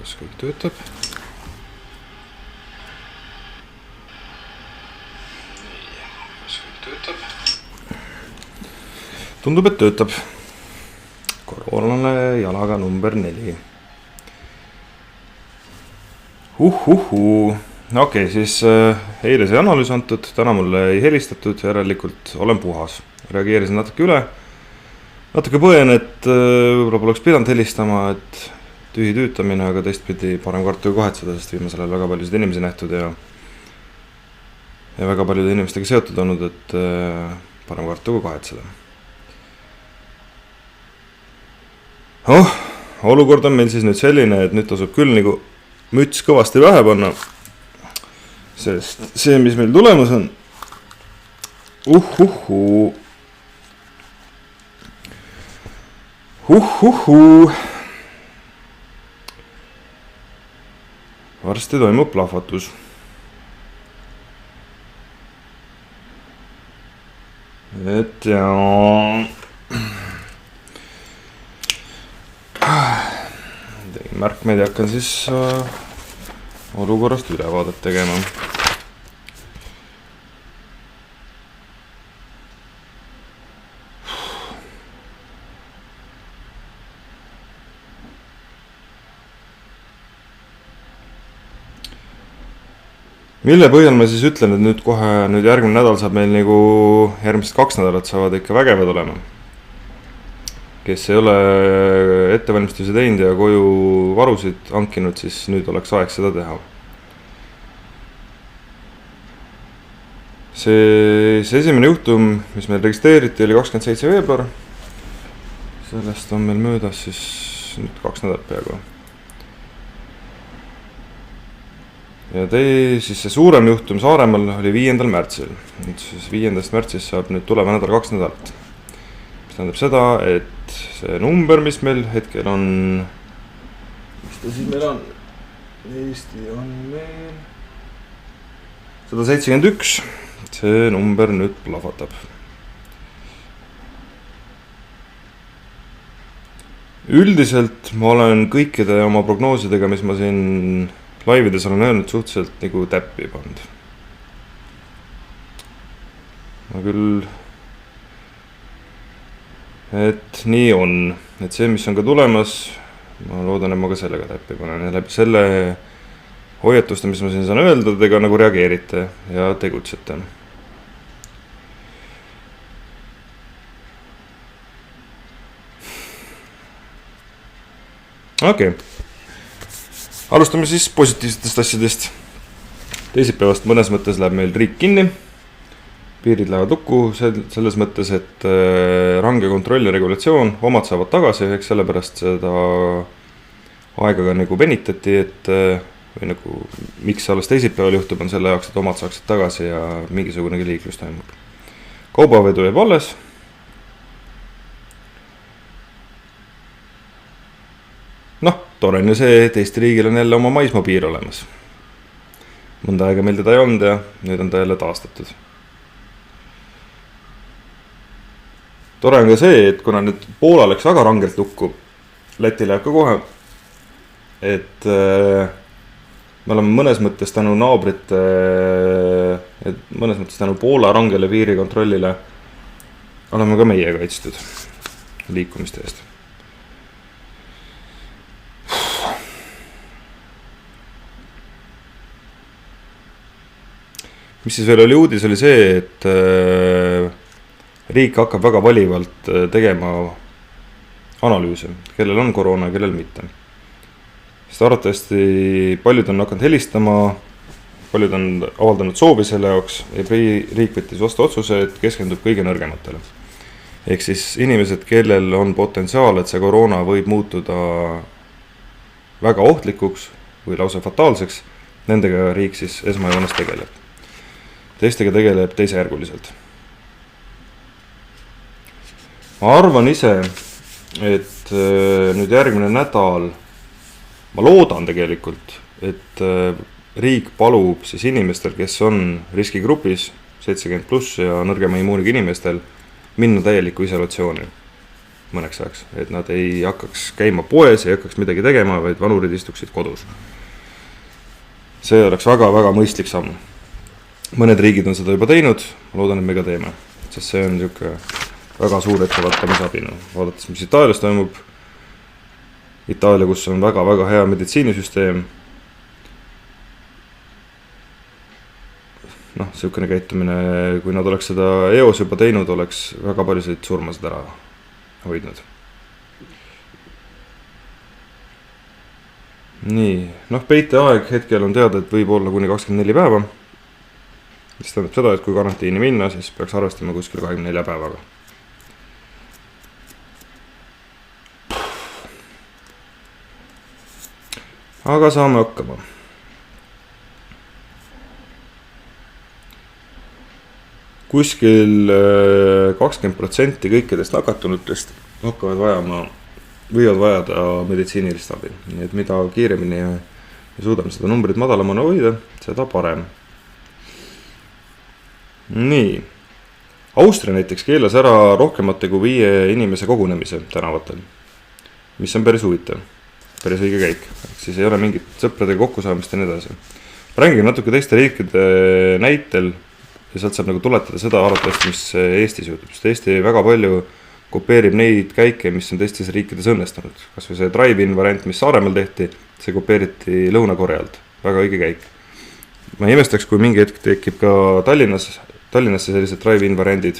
Kas kõik töötab? Kas kõik töötab? Tundub, et töötab. Koroonale jalaga number 4. Okei, siis eile see analüüs antud, täna mulle ei helistatud, järelikult olen puhas. Reageerisin natuke üle, natuke põen, et võib-olla poleks pidanud helistama, et tühi tüütamine, aga teistpidi parem kartu kahetseda, sest viimasel ajal väga paljusid inimesi nähtud ja väga paljude inimestega seotud olnud, et parem kartu kahetseda. Olukord on meil siis nüüd selline, et nüüd tasub küll nagu müts kõvasti vähe panna, sest see, mis meil tulemas on, varsti toimub plahvatus. Et jaa, tegin märkmeid ja hakkan siis olukorrast ülevaadet tegema. Mille põhjal ma siis ütlen, et nüüd kohe järgmine nädal saab meil nagu järgmised 2 nädalat saavad ikka vägevad olema. Kes ei ole ettevalmistusi teinud ja koju varusid hankinud, siis nüüd oleks aeg seda teha. See esimene juhtum, mis meil registreeriti, oli 27. veebruar. Sellest on meil möödas siis nüüd 2 nädalat peaaegu. Ja siis see suurem juhtum Saaremaal oli 5. märtsil. Nüüd siis 5. märtsis saab nüüd tuleva nädal 2 nädalat. Mis tähendab seda, et see number, mis meil hetkel on, mis ta siis meil on? Eesti on meil 171. See number nüüd plahvatab. Üldiselt ma olen kõikide oma prognoosidega, mis ma siin laivides olen öelnud, suhteliselt nagu täppi pand. Ma küll, et nii on. Et see, mis on ka tulemas, ma loodan, et ma ka sellega täppi panen. Ja läbi selle hoiatuste, mis ma siin saan öelda, te ka nagu reageerite ja tegutsete. Okei. Alustame siis positiivsetest asjadest. Teisipäevast mõnes mõttes läheb meil riik kinni. Piirid lähevad lukku selles mõttes, et range kontroll ja regulatsioon, omad saavad tagasi, eks sellepärast seda aega ka nagu venitati, et või nagu miks alles teisipäeval juhtub, on selle jaoks, et omad saaksid tagasi ja mingisugunegi liiklus toimub. Kaubavedu jääb alles. Tore on ju see, et Eesti riigil on jälle oma maismaapiir olemas. Mõnda aega meil teda ei olnud ja nüüd on ta jälle taastatud. Tore on ka see, et kuna nüüd Poola läks väga rangelt lukku, Läti läheb ka kohe, et me oleme mõnes mõttes tänu naabrite, mõnes mõttes tänu Poola rangele piirikontrollile oleme ka meie kaitstud liikumiste eest. Mis siis veel oli uudis, oli see, et riik hakkab väga valivalt tegema analüüse, kellel on koroona ja kellel mitte. Sest arvatavasti paljud on hakanud helistama, paljud on avaldanud soovi selle jaoks ja riik võttis vastu otsuse, et keskendub kõige nõrgematele. Ehk siis inimesed, kellel on potentsiaal, et see koroona võib muutuda väga ohtlikuks või lausa fataalseks, nendega riik siis esmajoones tegeleb. Teistega tegeleb teisejärguliselt. Ma arvan ise, et nüüd järgmine nädal, ma loodan tegelikult, et riik palub siis inimestel, kes on riskigrupis 70+ ja nõrgema immuuniga inimestel, minna täielikku isolatsiooni. mõneks ajaks, et nad ei hakkaks käima poes, ei hakkaks midagi tegema, vaid vanurid istuksid kodus. See oleks väga-väga mõistlik samm. Mõned riigid on seda juba teinud, ma loodan, et me ka teeme, sest see on niisugune väga suur ettevaatamisabinu. Vaadates, mis Itaalias toimub, Itaalia, kus on väga-väga hea meditsiinisüsteem, noh, niisugune käitumine, kui nad oleks seda EOS juba teinud, oleks väga paljusid surmasid ära hoidnud. Nii, noh, peiteaeg hetkel on teada, et võib olla kuni 24 päeva, mis tähendab seda, et kui karantiini minna, siis peaks arvestama kuskil 24 päevaga. Aga saame hakkama. Kuskil 20% kõikidest nakatunutest võivad vajada meditsiinilist abi. Nii et mida kiiremini me suudame seda numbrit madalamana hoida, seda parem. Nii. Austria näiteks keelas ära rohkemate kui 5 inimese kogunemise tänavatel, mis on päris huvitav. Päris õige käik. Siis ei ole mingit sõpradega kokkusaamist ja nii edasi. Ma räägin natuke teiste riikide näitel ja sealt saab nagu tuletada seda arvatavasti, mis Eestis juhtub. Sest Eesti väga palju kopeerib neid käike, mis on teistes riikides õnnestunud. Kas või see drive-in variant, mis Saaremaal tehti, see kopeeriti Lõuna-Korealt. Väga õige käik. Ma ei imestaks, kui mingi hetk tekib ka Tallinnasse sellised drive-in variandid.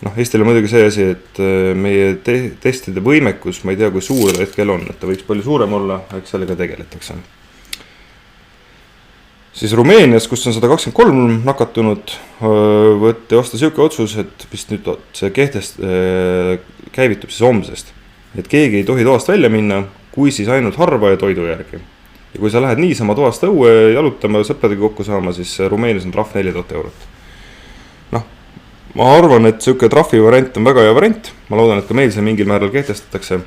Noh, Eestil on muidugi see asi, et meie testide võimekus, ma ei tea, kui suur hetkel on, et ta võiks palju suurem olla, eks sellega tegeletakse. Siis Rumeenias, kus on 123 nakatunud, võtti vastu siuke otsus, et vist nüüd see käivitub siis homsest. Et keegi ei tohi toast välja minna, kui siis ainult harva ja toidu järgi. Ja kui sa lähed niisama toast õue jalutama ja sõpradega kokku saama, siis Rumeenias on trahv 4000 eurot. Noh, ma arvan, et siuke trahvi variant on väga hea variant. Ma loodan, et ka meil see mingil määral kehtestatakse.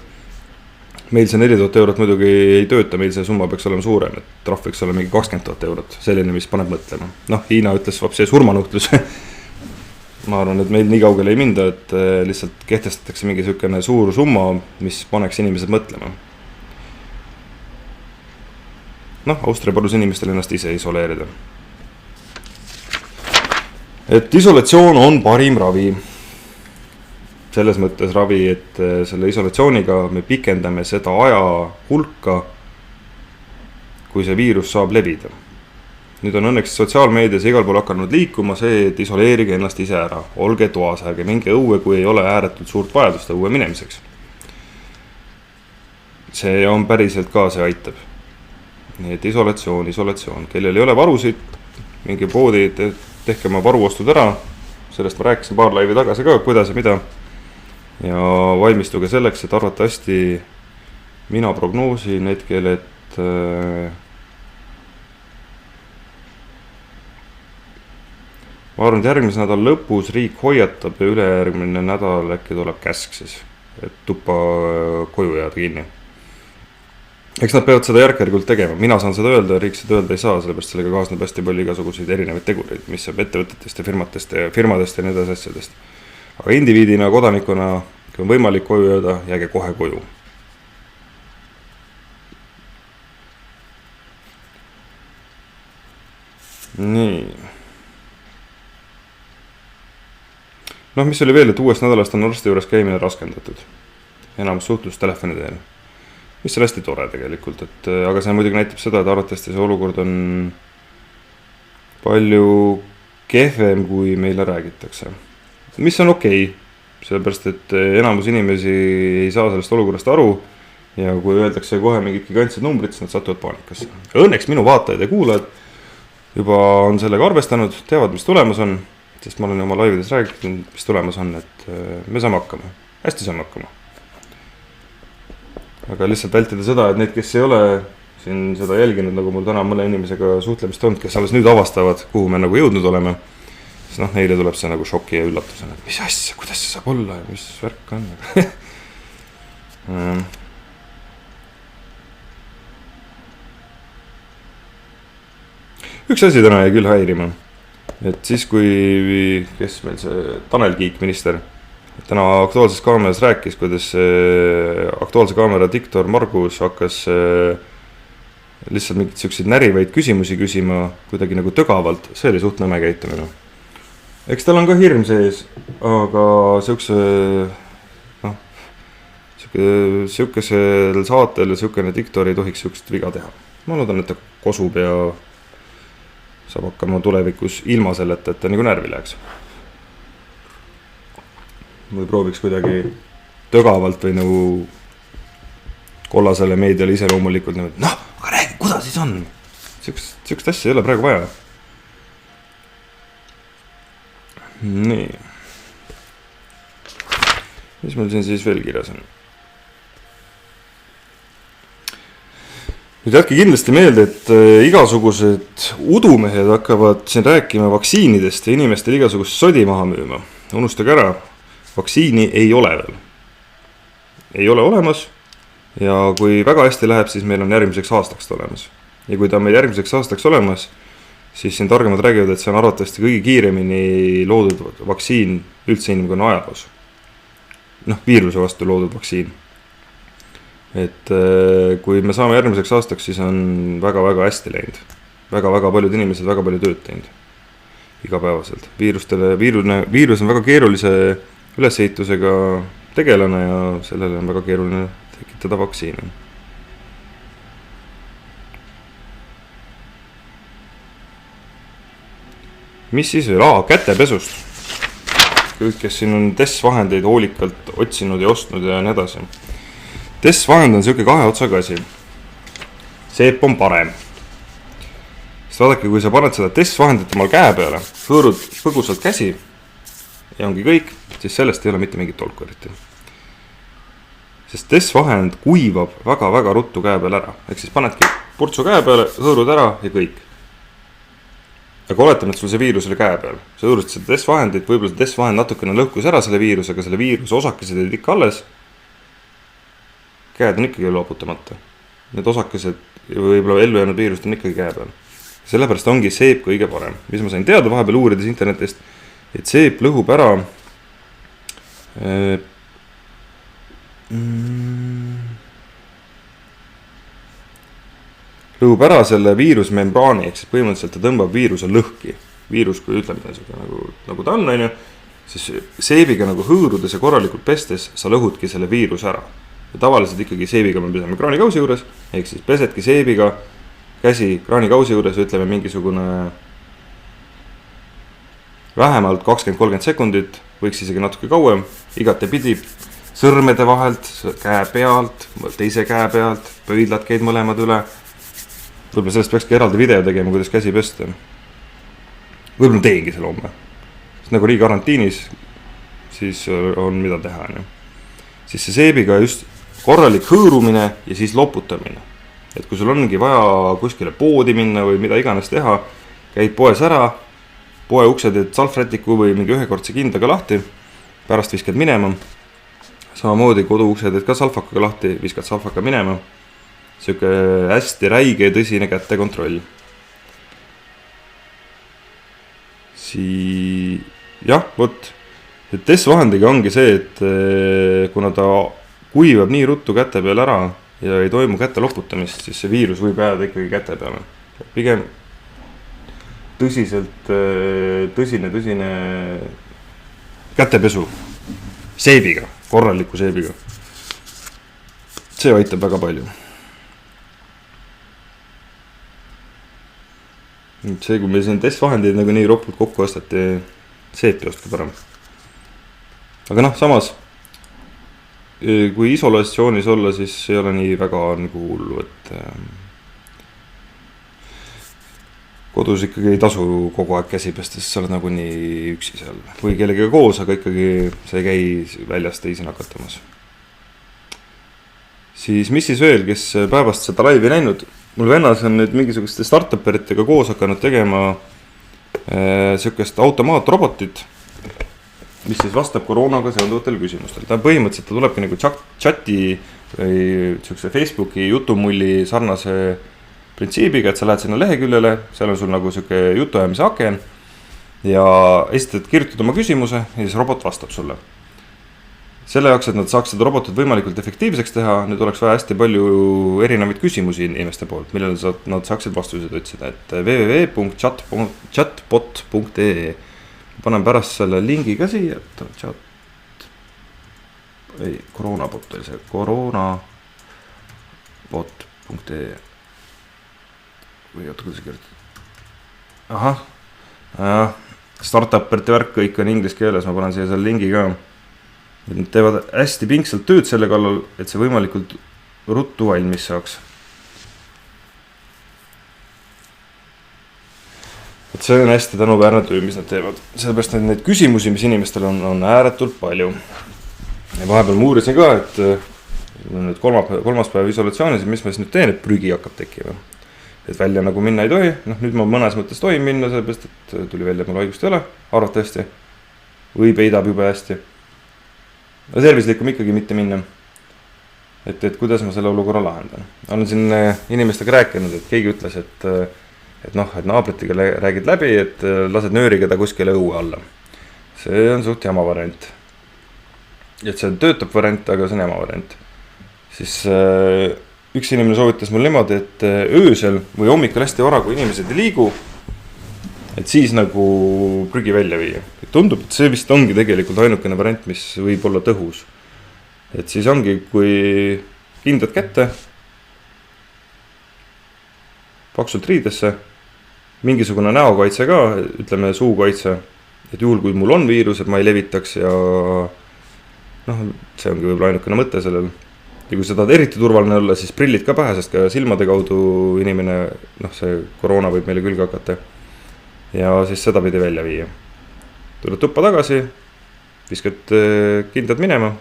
Meil see 4000 eurot muidugi ei tööta, meil see summa peaks olema suurem, et trahv võiks olla mingi 20 000 eurot, selline, mis paneb mõtlema. Noh, Hiina ütles vapsi surmanuhtlus. Ma arvan, et meil nii kaugele ei minda, et lihtsalt kehtestatakse mingi selline suur summa, mis paneks inimesed mõtlema. Noh, Austria palus inimestel ennast ise isoleerida. Et isolatsioon on parim ravi. Selles mõttes ravi, et selle isolatsiooniga me pikendame seda aja hulka, kui see viirus saab levida. Nüüd on õnneks sotsiaalmeedias igal pool hakanud liikuma see, et isoleerige ennast ise ära. Olge toas, ärge minge õue, kui ei ole ääretult suurt vajadust õue minemiseks. See on päriselt ka, see aitab. Nii et isolatsioon. Kellel ei ole varusid, mingi poodi, tehke oma varuostud ära. Sellest ma rääkisin paar laivi tagasi ka, kuidas ja mida. Ja valmistuge selleks, et arvatavasti mina prognoosin hetkel, et ma arvan, et järgmise nädal lõpus riik hoiatab ja ülejärgmine nädal äkki tuleb käsk siis, et tuppa koju jääda kinni. Eks nad peavad seda järk-järgult tegema. Mina saan seda öelda ja riik seda öelda ei saa, sellepärast sellega kaasneb hästi palju igasuguseid erinevaid tegureid, mis saab ettevõtetest ja firmadest ja need asjadest. Aga indiviidina, kodanikuna, kui on võimalik koju jääda, jääge kohe koju. Nii. Noh, mis oli veel, et uuest nädalast on arsti juures käimine raskendatud. Enamus suhtlus telefoni teel. Mis on hästi tore tegelikult, aga see muidugi näitab seda, et arvatavasti see olukord on palju kehvem, kui meile räägitakse. Mis on okei, sellepärast, et enamus inimesi ei saa sellest olukorrast aru ja kui öeldakse kohe mingid gigantsed numbrid, siis nad satuvad paanikasse. Õnneks minu vaatajad ja kuulajad juba on sellega arvestanud, teavad, mis tulemas on, sest ma olen oma laivides rääkinud, mis tulemas on, et me saame hakkama. Hästi saame hakkama. Aga lihtsalt vältida seda, et need, kes ei ole siin seda jälginud, nagu mul täna mõne inimesega suhtlemist on, kes alles nüüd avastavad, kuhu me nagu jõudnud oleme, siis noh, neile tuleb see nagu šoki ja üllatusena, et mis asja, kuidas see saab olla ja mis värk on. Üks asi täna jäi küll häirima, et siis kui, kes meil see Tanel Kiik, minister, täna Aktuaalses Kaameras rääkis, kuidas Aktuaalse Kaamera diktor Margus hakkas lihtsalt mingid siukseid närivaid küsimusi küsima kuidagi nagu tögavalt, see oli suht nõme käitumine. Eks tal on ka hirm sees, aga siukesel saatel ja siukene diktor ei tohiks siukest viga teha. Ma loodan, et ta kosub ja saab hakkama tulevikus ilma selleta, et ta nagu närvi läheks. Või prooviks kuidagi tögavalt või nagu kollasele meediale ise loomulikult aga räägi, kuidas siis on? Siukest asja ei ole praegu vaja. Nii. Mis meil siin siis veel kirjas on? Nüüd jätke kindlasti meelde, et igasugused udumehed hakkavad siin rääkima vaktsiinidest ja inimestel igasugust sodi maha müüma. Unustage ära. Vaktsiini ei ole veel. Ei ole olemas ja kui väga hästi läheb, siis meil on järgmiseks aastaks olemas. Ja kui ta on meil järgmiseks aastaks olemas, siis siin targemad räägivad, et see on arvatavasti kõige kiiremini loodud vaktsiin üldse inimkonna ajaloos. Viiruse vastu loodud vaktsiin. Et kui me saame järgmiseks aastaks, siis on väga-väga hästi läinud. Väga-väga paljud inimesed väga palju tööd teinud. Igapäevaselt. Viirus on väga keerulise ülesehitusega tegelane ja sellele on väga keeruline tekitada vaktsiini. Mis siis veel? Kätepesust. Kõik, kes siin on testvahendeid hoolikalt otsinud ja ostnud ja nii edasi. Testvahend on siuke kahe otsaga asi. Seep on parem. Sest vaadake, kui sa paned seda testvahendit omal käe peale, hõõrud põgusalt käsi ja ongi kõik, siis sellest ei ole mitte mingit tolku eriti. Sest testvahend kuivab väga-väga ruttu käe peale ära. Ehk siis panedki purtsu käe peale, hõõrud ära ja kõik. Aga oletame, et sul see viirus oli käe peal. Sa hõõrud seda testvahendit, võib-olla see testvahend natukene lõhkus ära selle viirusega, selle viiruse osakesed olid ikka alles. Käed on ikkagi loputamata. Need osakesed võib-olla ellu jäänud viirust on ikkagi käe peal. Sellepärast ongi seep kõige parem. Mis ma sain teada vahepeal uurides internetist, et seep lõhub ära selle viirusmembraani, ehk siis põhimõtteliselt ta tõmbab viiruse lõhki. Viirus, kui ütleme nagu ta on, siis seebiga nagu hõõrudes ja korralikult pestes sa lõhudki selle viiruse ära. Ja tavaliselt ikkagi seebiga me peseme kraanikausi juures, ehk siis pesedki seebiga käsi kraanikausi juures, ütleme mingisugune vähemalt 20-30 sekundit, võiks isegi natuke kauem, igate pidi sõrmede vahelt, käe pealt, teise käe pealt, pöidlad käid mõlemad üle. Võib-olla sellest peakski eraldi video tegema, kuidas käsi pesta. Võib-olla teengi selle homme. Sest nagu nii karantiinis, siis on mida teha. Siis see seebiga just korralik hõõrumine ja siis loputamine. Et kui sul ongi vaja kuskile poodi minna või mida iganes teha, käid poes ära, poe uksed teed salvrätiku või mingi ühekordse kindaga lahti, pärast viskad minema. Samamoodi kodu uksed teed ka salvakaga lahti, viskad salvaka minema. Siuke hästi räige ja tõsine kätte kontroll. Jah, võt. Testvahendiga ongi see, et kuna ta kuivab nii ruttu käte peal ära ja ei toimu kätte loputamist, siis see viirus võib jääda ikkagi käte peale. Pigem tõsine kätepesu seebiga, korraliku seebiga. See aitab väga palju. See, kui meil siin testvahendeid nagu nii ropult kokku ostati, seepi ostke parem. Aga samas, kui isolatsioonis olla, siis ei ole nii väga nagu hullu, et kodus ikkagi ei tasu kogu aeg käsi pesta, sest sa oled nagu nii üksi seal. Või kellegagi koos, aga ikkagi sa ei käi väljas teisi nakatamas. Siis mis siis veel, kes päevast seda laivi näinud? Mul vennas on nüüd mingisuguste startuperitega koos hakanud tegema siukest automaatrobotit, mis siis vastab koroonaga seonduvatele küsimustel. Ta põhimõtteliselt tulebki nagu chati või siukse Facebooki jutumulli sarnase printsiibiga, et sa lähed sinna leheküljele, seal on sul nagu siuke jutuajamise aken ja esitad kirjutad oma küsimuse ja siis robot vastab sulle. selle jaoks, et nad saaksid robotit võimalikult efektiivseks teha, nüüd oleks vaja hästi palju erinevaid küsimusi inimeste poolt, millele nad saaksid vastuseid otsida, et www.chatbot.ee. Panen pärast selle lingi ka siia, koroonabot oli see, koroonabot.ee või oota, kuidas kirjutada. Ahah, startup'ite värk kõik on inglise keeles, ma panen siia selle lingi ka. Nad teevad hästi pingsalt tööd selle kallal, et see võimalikult ruttu valmis saaks. Et see on hästi tänuväärne töö, mis nad teevad. Sellepärast neid küsimusi, mis inimestel on ääretult palju. Ja vahepeal ma uurisin ka, et nüüd kolmas päev isolatsioonis, mis ma siis nüüd teen, et prügi hakkab tekkima. Et välja nagu minna ei tohi, nüüd ma mõnes mõttes tohin minna, sellepärast, et tuli välja, et mul haigust ei ole, arvatavasti. Või peidab jube hästi. No tervislikum ikkagi mitte minna. Et kuidas ma selle olukorra lahendan. Olen siin inimestega rääkinud, et keegi ütles, et naabritega räägid läbi, et lased nööriga ta kuskile õue alla. See on suht jama variant. Et see töötab variant, aga see on jama variant. Siis üks inimene soovitas mul niimoodi, et öösel või hommikul hästi vara, kui inimesed ei liigu, et siis nagu prügi välja viia. Et tundub, et see vist ongi tegelikult ainukene variant, mis võib olla tõhus. Et siis ongi, kui kindad kätte, paksult riidesse, mingisugune näokaitse ka, ütleme suukaitse, et juhul kui mul on viirus, et ma ei levitaks ja see ongi võib-olla ainukene mõte sellel. Ja kui seda eriti turvaline olla, siis prillid ka pähe, sest ka silmade kaudu inimene, see koroona võib meile külge hakata. Ja siis seda pidi välja viia. Tuled tuppa tagasi, viskad kindad minema.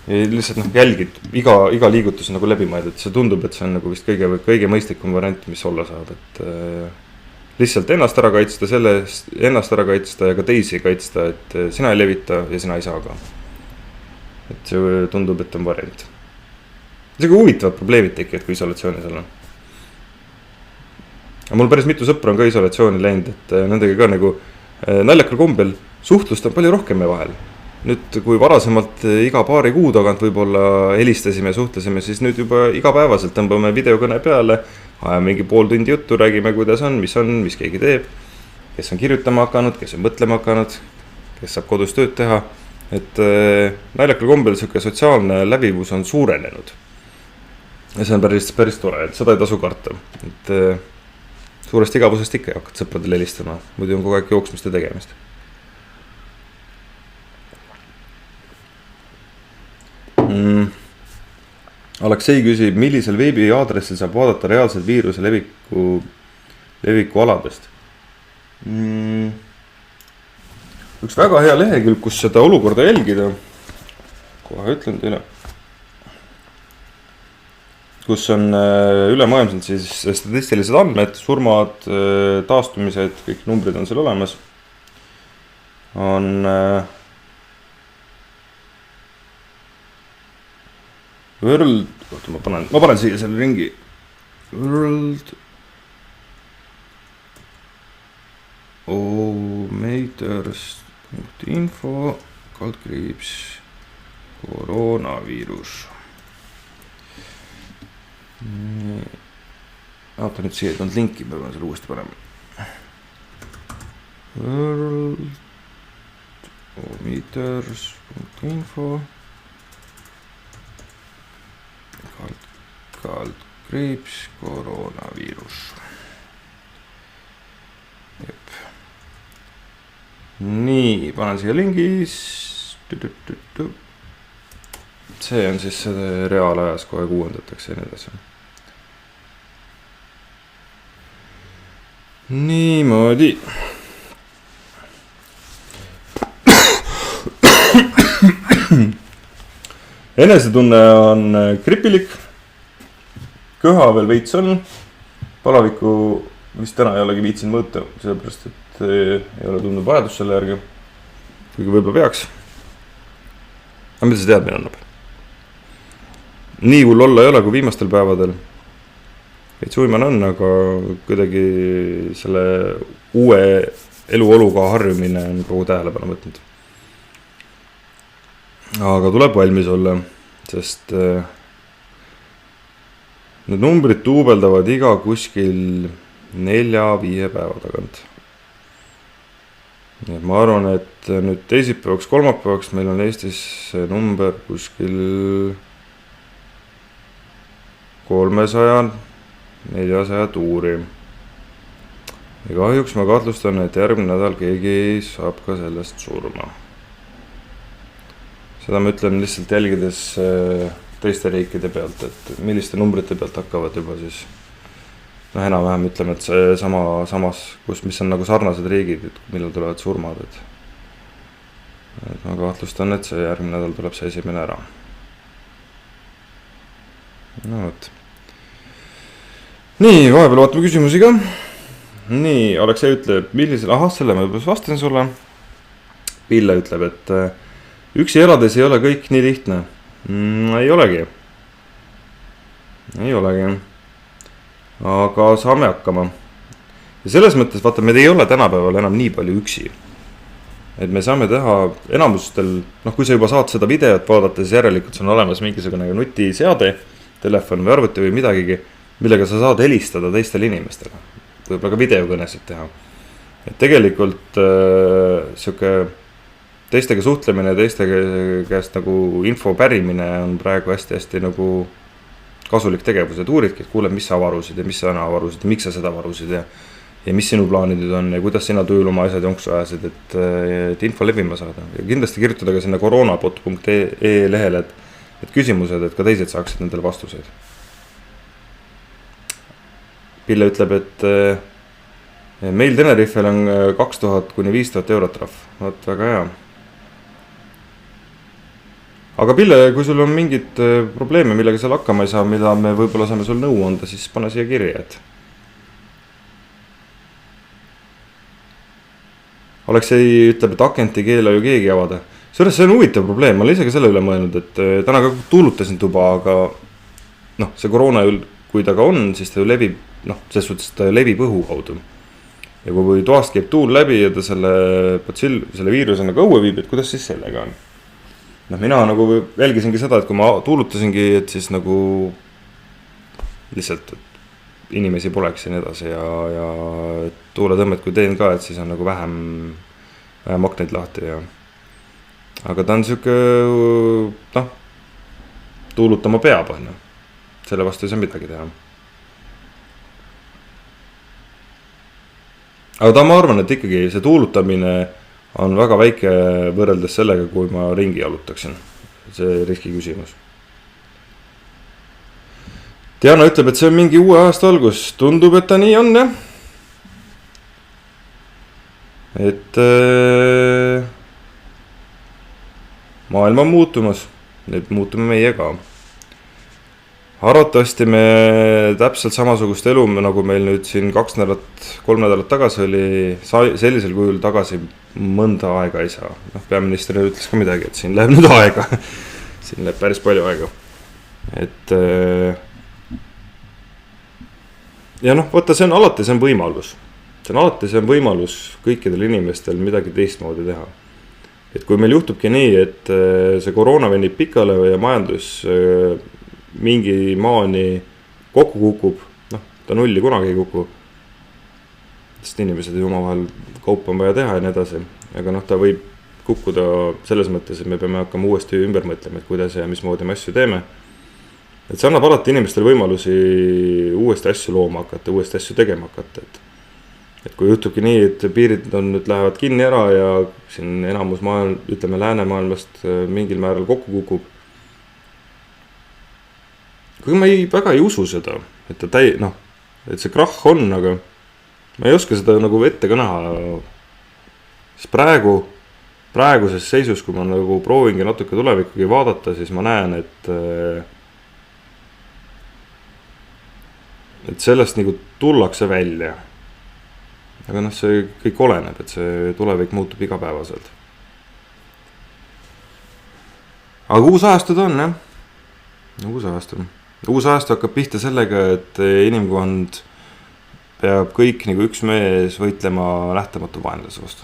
Ja lihtsalt jälgid iga liigutus nagu läbi mõelda, et see tundub, et see on nagu vist kõige mõistlikum variant, mis olla saab. Et lihtsalt ennast ära kaitsta ja ka teisi kaitsta, et sina ei levita ja sina ei saa ka. Et see tundub, et on variant. See kui huvitavad probleemid tekivad, kui isolatsioonis olla. Mul päris mitu sõpra on ka isolatsiooni läinud, et nendega ka nagu naljakal kombel suhtlust on palju rohkem me vahel. Nüüd, kui varasemalt iga paari kuu tagant võib-olla helistasime ja suhtlesime, siis nüüd juba igapäevaselt tõmbame videokõne peale, ajame mingi pool tundi juttu, räägime, kuidas on, mis keegi teeb, kes on kirjutama hakanud, kes on mõtlema hakanud, kes saab kodus tööd teha. Et naljakal kombel selline sotsiaalne läbivus on suurenenud. Ja see on päris tore, et seda ei tasu karta. Et suurest igavusest ikka ei hakkad sõpradele helistama, muidu on kogu aeg jooksmist ja tegemist. Aleksei küsib, millisel veebiaadressil saab vaadata reaalselt viiruse leviku aladest. Üks väga hea lehekülg, kus seda olukorda jälgida, kohe ütlen teile, kus on ülemaailmselt siis statistilised andmed, surmad, taastumised, kõik numbrid on seal olemas, on World, ma panen siia selle ringi, world.ometers.info / koroonaviirus. Vaata nüüd siia, et on linki, peame selle uuesti panema. world.ometers.info / koroonaviirus. Jep. Nii, panen siia lingis. See on siis reaalajas, kohe uuendatakse ja nii edasi. Niimoodi. Enesetunne on kripilik. Köha veel veits on. Palaviku vist täna ei olegi viitsin mõõta, sellepärast, et ei ole tundnud vajadus selle järgi. Kuigi võib-olla peaks. Aga mida see teadmine annab? Nii hull olla ei ole kui viimastel päevadel. Veits uimane on, aga kuidagi selle uue eluoluga harjumine on kogu tähelepanu võtnud. aga tuleb valmis olla, sest need numbrid duubeldavad iga kuskil 4-5 päeva tagant. Nii et ma arvan, et nüüd teisipäevaks, kolmapäevaks meil on Eestis number kuskil 300-400 tuuri. Ja kahjuks ma kahtlustan, et järgmine nädal keegi saab ka sellest surma. Seda ma ütlen lihtsalt jälgides teiste riikide pealt, et milliste numbrite pealt hakkavad juba siis enam-vähem ütleme, et see samas, mis on nagu sarnased riigid, millal tulevad surmad, et ma kahtlustan, et see järgmine nädal tuleb see esimene ära. No võt. Nii, vahepeal vaatame küsimusi ka. Nii, Aleksei ütleb, selle ma juba vastasin sulle. Pille ütleb, et üksi elades ei ole kõik nii lihtne. Ei olegi. Aga saame hakkama. Ja selles mõttes, vaata, me ei ole tänapäeval enam nii palju üksi. Et me saame teha enamustel, kui sa juba saad seda videot vaadata, siis järelikult on olemas mingisugune nutiseade, telefon või arvuti või midagigi, millega sa saad helistada teistele inimestele. Võib-olla ka videokõnesid teha. Et tegelikult teistega suhtlemine ja teiste käest nagu info pärimine on praegu hästi nagu kasulik tegevus, et uuridki, et kuule, mis sa avarusid ja mis sa avarusid, miks sa seda avarusid ja mis sinu plaanid on ja kuidas sina tööl oma asjad jonksu ajasid, et info levima saada. Ja kindlasti kirjutada ka sinna koronapot.ee lehele, et küsimused, et ka teised saaksid nendele vastuseid. Pille ütleb, et meil Tenerifel on 2000–5000 eurot trahv. Vaat väga hea. Aga Pille, kui sul on mingid probleeme, millega seal hakkama ei saa, mida me võib-olla saame sul nõu anda, siis pane siia kirja, et Aleksei ütleb, et akent ei keela ju keegi avada. See on huvitav probleem, ma olen isegi selle üle mõelnud, et täna ka tuulutasin tuba, aga see koroona, kui ta ka on, siis ta ju levib, selles suhtes ta levib õhu kaudu. Ja kui toast käib tuul läbi ja ta selle viiruse nagu õue viib, et kuidas siis sellega on? Mina nagu jälgisingi seda, et kui ma tuulutasingi, et siis nagu lihtsalt inimesi poleks ja nii edasi ja tuuletõmmet kui teen ka, et siis on nagu vähem akneid lahti ja aga ta on siuke tuulutama peab, selle vastu ei saa midagi teha. Aga ma arvan, et ikkagi see tuulutamine on väga väike võrreldes sellega, kui ma ringi jalutaksin. See riski küsimus. Diana ütleb, et see on mingi uue aasta algus. Tundub, et ta nii on, jah. Et maailm on muutumas. Nüüd muutume meie ka. Arvatavasti me täpselt samasugust elu, nagu meil nüüd siin 2 nädalat, 3 nädalat tagasi oli, sellisel kujul tagasi mõnda aega ei saa. Peaminister ütles ka midagi, et siin läheb nüüd aega. Siin läheb päris palju aega. Et ja võtta, see on alati, see on võimalus. See on võimalus kõikidel inimestel midagi teistmoodi teha. Et kui meil juhtubki nii, et see koroona venib pikale ja majandus mingi maani kokku kukub, ta nulli kunagi ei kuku, sest inimesed ei omavahel kaupa on vaja teha ja nii edasi, aga ta võib kukkuda selles mõttes, et me peame hakkama uuesti ümber mõtlema, et kuidas ja mismoodi me asju teeme. Et see annab alati inimestele võimalusi uuesti asju looma hakata, uuesti asju tegema hakata, et kui juhtubki nii, et piirid nüüd lähevad kinni ära ja siin enamus läänemaailmast mingil määral kokku kukub. Kui ma väga ei usu seda, et et see krahh on, aga ma ei oska seda nagu ette ka näha. Siis praeguses seisus, kui ma nagu proovingi natuke tulevikugi vaadata, siis ma näen, et sellest nagu tullakse välja. Aga see kõik oleneb, et see tulevik muutub igapäevaselt. Aga uus ajastu ta on, jah. Uus ajastu hakkab pihta sellega, et inimkond peab kõik nagu üks mees võitlema nähtamatu vaenlase vastu.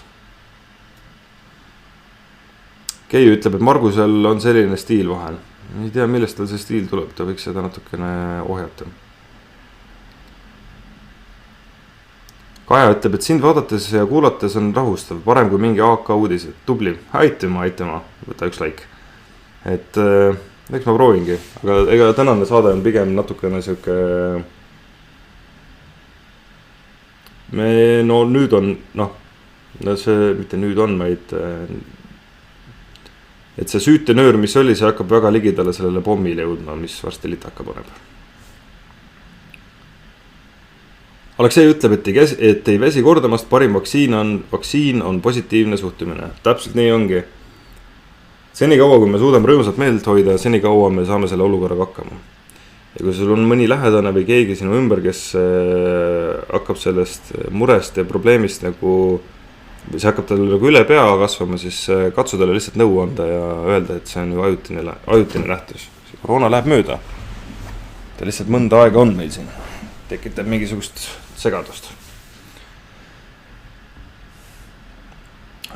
Keiu ütleb, et Margusel on selline stiil vahel. Ei tea, millest tal see stiil tuleb, ta võiks seda natukene ohjata. Kaja ütleb, et sind vaadates ja kuulates on rahustav, parem kui mingi AK uudised. Tubli, aitama, võta üks like. Et eks ma proovingi, aga ega tänane saade on pigem natukene siuke... No nüüd on, see mitte nüüd on, vaid et see süütenöör, mis oli, see hakkab väga ligidale sellele pommile jõudma, mis varsti litaka paneb. Aleksei ütleb, et ei väsi kordamast, parim vaktsiin on positiivne suhtumine. Täpselt nii ongi. Senikaua, kui me suudame rõõmsat meelt hoida, senikaua me saame selle olukorraga hakkama. Ja kui sul on mõni lähedane või keegi sinu ümber, kes hakkab sellest murest ja probleemist nagu, või see hakkab talle nagu üle pea kasvama, siis katsu talle lihtsalt nõu anda ja öelda, et see on ju ajutine nähtus. Koroona läheb mööda. Ta lihtsalt mõnda aega on meil siin. Tekitab mingisugust segadust.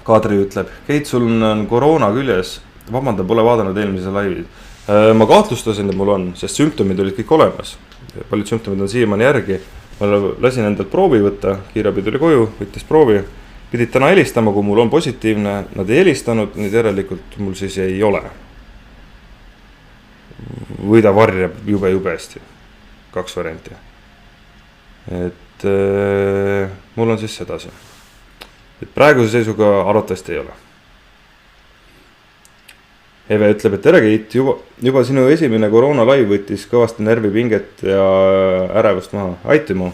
Kadri ütleb, Keit, sul on koroona küljes. Vabanda, pole vaadanud eelmise laivid. Ma kahtlustasin, et mul on, sest sümptomid olid kõik olemas. Paljud sümptomid on siiamaani järgi. Ma lasin endalt proovi võtta, kiirabi tuli koju, võttis proovi. Pidid täna helistama, kui mul on positiivne. Nad ei helistanud, nüüd järelikult mul siis ei ole. Või ta varjab jube hästi. 2 varianti. Et mul on siis sedasi. Et praeguse seisuga arvatavasti ei ole. Eve ütleb, et tere Keit, juba sinu esimene koroona live võttis kõvasti närvipinget ja ärevust maha. Aitimo.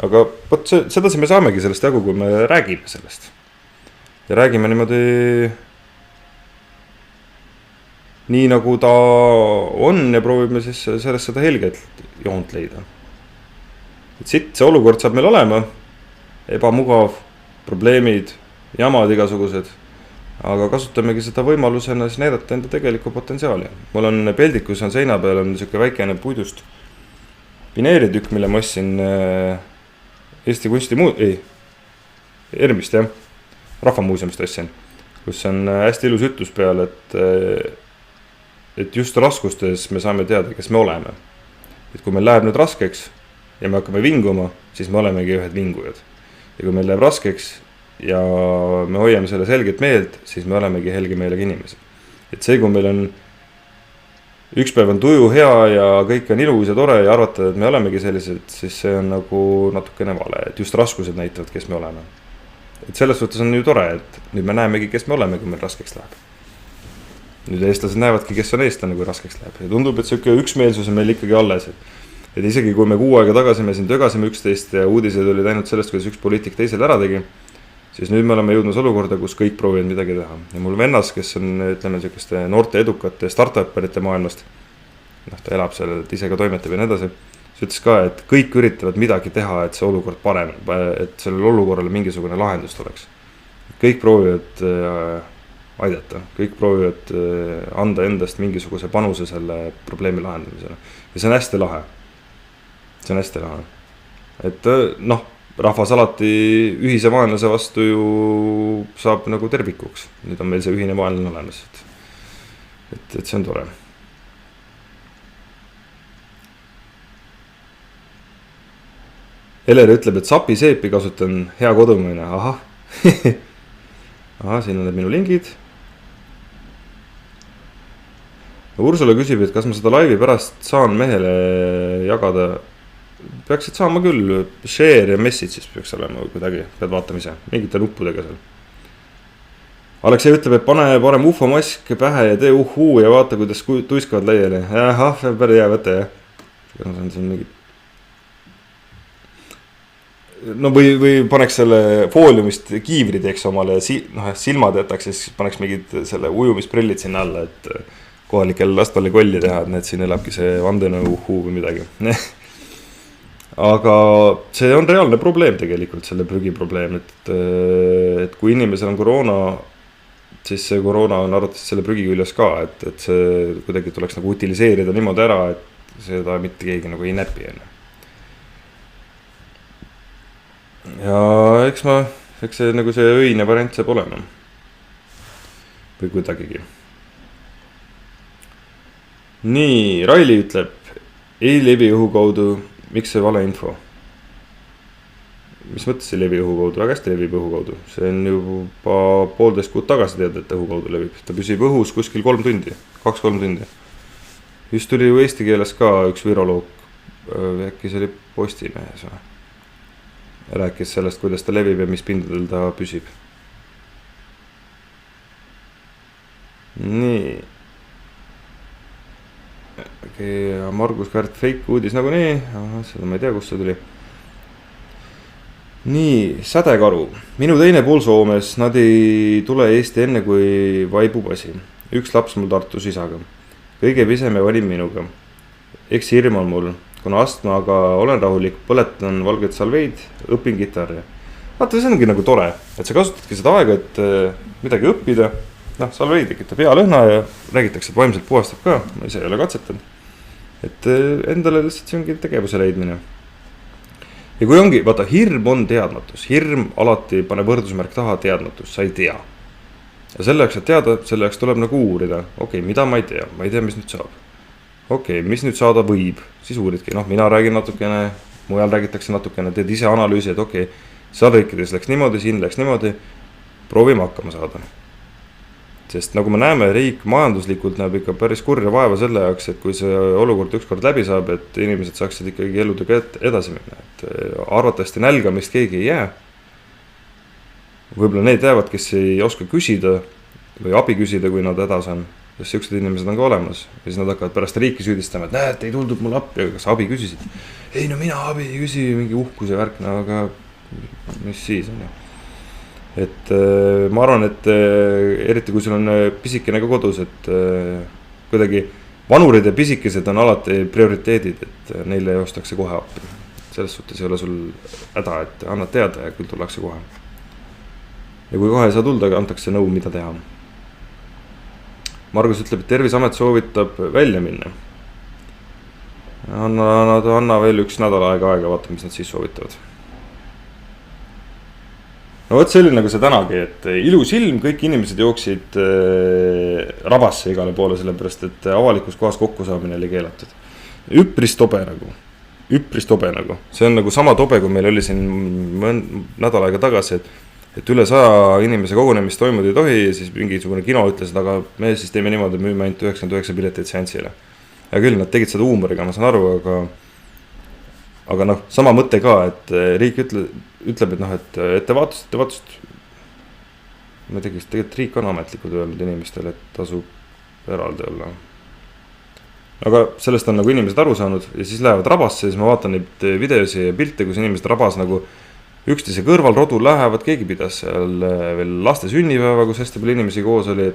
Aga sedasi me saamegi sellest jagu, kui me räägime sellest. Ja räägime niimoodi nii nagu ta on ja proovime siis sellest seda helget joont leida. Et siit see olukord saab meil olema, ebamugav, probleemid, jamad igasugused. Aga kasutamegi seda võimalusena siis näidata enda tegelikku potentsiaali. Mul on peldik, kus on seina peal, on niisugune väikene puidust pineeritükk, mille ma ostsin Eesti Ermist, jah, Rahvamuuseumist ostsin, kus on hästi ilus ütlus peal, et just raskustes me saame teada, kes me oleme. Et kui meil läheb nüüd raskeks ja me hakkame vinguma, siis me olemegi ühed vingujad. Ja kui meil läheb raskeks ja me hoiame selle selget meelt, siis me olemegi helge meelega inimesed. Et see, kui meil on üks päev on tuju hea ja kõik on ilus ja tore ja arvata, et me olemegi sellised, siis see on nagu natukene vale, et just raskused näitavad, kes me oleme. Et selles suhtes on ju tore, et nüüd me näemegi, kes me oleme, kui meil raskeks läheb. Nüüd eestlased näevadki, kes on eestlane, kui raskeks läheb. Ja tundub, et see üksmeelsus on meil ikkagi alles. Et isegi kui me 6 aega tagasi me siin tögasime 11 ja uudised olid ainult sellest, kuidas üks poliitik teisel ära tegi, siis nüüd me oleme jõudnud olukorda, kus kõik proovivad midagi teha. Ja mul vennas, kes on, ütleme, selliseste noorte edukate start-uperite maailmast, ta elab seal, et ise ka toimetab ja nii edasi, siis ütles ka, et kõik üritavad midagi teha, et see olukord parem, et sellel olukorrale mingisugune lahendus tuleks. Kõik proovivad aidata, kõik proovivad anda endast mingisuguse panuse selle probleemi lahendamisele. Ja see on hästi lahe. See on hästi lahe. Et rahvas alati ühise vaenlase vastu ju saab nagu tervikuks. Nüüd on meil see ühine vaenlane olemas. Et see on tore. Heler ütleb, et sapiseepi kasutan hea kodumaine. Ahah. Ahah, siin on need minu lingid. Ursula küsib, et kas ma seda laivi pärast saan mehele jagada. Peaksid saama küll, share ja message siis peaks olema kuidagi, pead vaatama ise, mingite nuppudega seal. Aleksei ütleb, et pane parem ufo mask pähe ja tee uhuu ja vaata, kuidas tuiskavad laiali. Jah, see on päris hea võte, jah. See on siin mingid... No või paneks selle fooliumist kiivri teeks omale ja silmad jätaks, siis paneks mingid selle ujumisprillid sinna alla, et kohalikel lastvalle kolli teha, et need siin elabki see vandenõu uhuu või midagi. Aga see on reaalne probleem tegelikult, selle prügi probleem, et kui inimesel on koroona, siis see koroona on arvates selle prügi küljes ka, et see kuidagi tuleks nagu utiliseerida niimoodi ära, et seda mitte keegi nagu ei näpi. Ja eks see nagu see õine variant saab olema. Või kuidagigi. nii, Raili ütleb, ei levi õhu kaudu, miks see valeinfo? Mis mõttes ei levi õhu kaudu? Väga hästi levib õhu kaudu. See on juba 1,5 kuud tagasi teada, et õhu kaudu levib. Ta püsib õhus kuskil 3 tundi, 2-3 tundi. Just tuli ju eesti keeles ka üks viroloog, äkki see oli Postimehes või? Rääkis sellest, kuidas ta levib ja mis pindadel ta püsib. Nii. Margus Kärt, fake uudis nagu nii. Seda ma ei tea, kust see tuli. Nii, Sädekaru. Minu teine pool Soomes, nad ei tule Eesti enne kui vaibub asi. Üks laps mul Tartus isaga. Kõige pisem ja valim minuga. Eks hirm on mul, kuna astmaga olen rahulik, põletan valget salveid, õpin kitarri. Vaata, see ongi nagu tore, et sa kasutadki seda aega, et midagi õppida. Noh, salveid tekitab hea lõhna ja räägitakse, et vaimselt puhastab ka, ma ise ei ole katsetanud. Et endale lihtsalt see ongi tegevuse leidmine. Ja kui ongi, vaata, hirm on teadmatus. Hirm alati pane võrdusmärk taha teadmatus, sa ei tea. Ja selleks, et teada, selleks tuleb nagu uurida. Okei, mida ma ei tea, mis nüüd saab. Okei, mis nüüd saada võib, siis uuridki. Noh, mina räägin natukene, mujal räägitakse natukene, teed ise analüüsi, et okei, seal riikides läks niimoodi, siin läks niimoodi, proovime hakkama saada. Sest nagu me näeme, riik majanduslikult näeb ikka päris kurja vaeva selle jaoks, et kui see olukord ükskord läbi saab, et inimesed saaksid ikkagi eludega edasi minna. Et arvatavasti nälgamist keegi ei jää. Võib-olla need jäävad, kes ei oska küsida või abi küsida, kui nad hädas on. Sest siuksed inimesed on ka olemas. Ja siis nad hakkavad pärast riiki süüdistama, et näed, ei tuldud mul appi, aga kas abi küsisid? Ei, no mina abi ei küsi, mingi uhkuse värk, no aga mis siis on ju. Et ma arvan, et eriti kui sul on pisikene ka kodus, et kuidagi vanurid ja pisikesed on alati prioriteedid, et neile joostakse kohe appi. Selles suhtes ei ole sul häda, et annad teada ja küll tullakse kohe. Ja kui kohe ei saa tulda, antakse nõu, mida teha. Margus ütleb, et Terviseamet soovitab välja minna. Anna veel üks nädal aega, vaata, mis nad siis soovitavad. No võt, see oli nagu see tänagi, et ilus ilm, kõik inimesed jooksid rabasse igale poole, sellepärast, et avalikus kohas kokkusaamine oli keelatud. Üpris tobe nagu. See on nagu sama tobe, kui meil oli siin nädal aega tagasi, et üle 100 inimese kogunemist toimuda ei tohi, ja siis mingisugune kino ütles, aga me siis teeme niimoodi, müüme ainult 99 pileteid seansile. Ja küll, nad tegid seda huumoriga, ma saan aru, aga noh, sama mõte ka, et riik ütleb, et noh, et ettevaatust. Ma tegin, tegelikult riik on ametlikud öelnud inimestele, et tasub eraldi olla. Aga sellest on nagu inimesed aru saanud ja siis lähevad rabasse ja siis ma vaatan neid videosi ja pilte, kus inimesed rabas nagu üksteise kõrval rodul lähevad, keegi pidas seal veel laste sünnipäeva, kus hästi palju inimesi koos oli,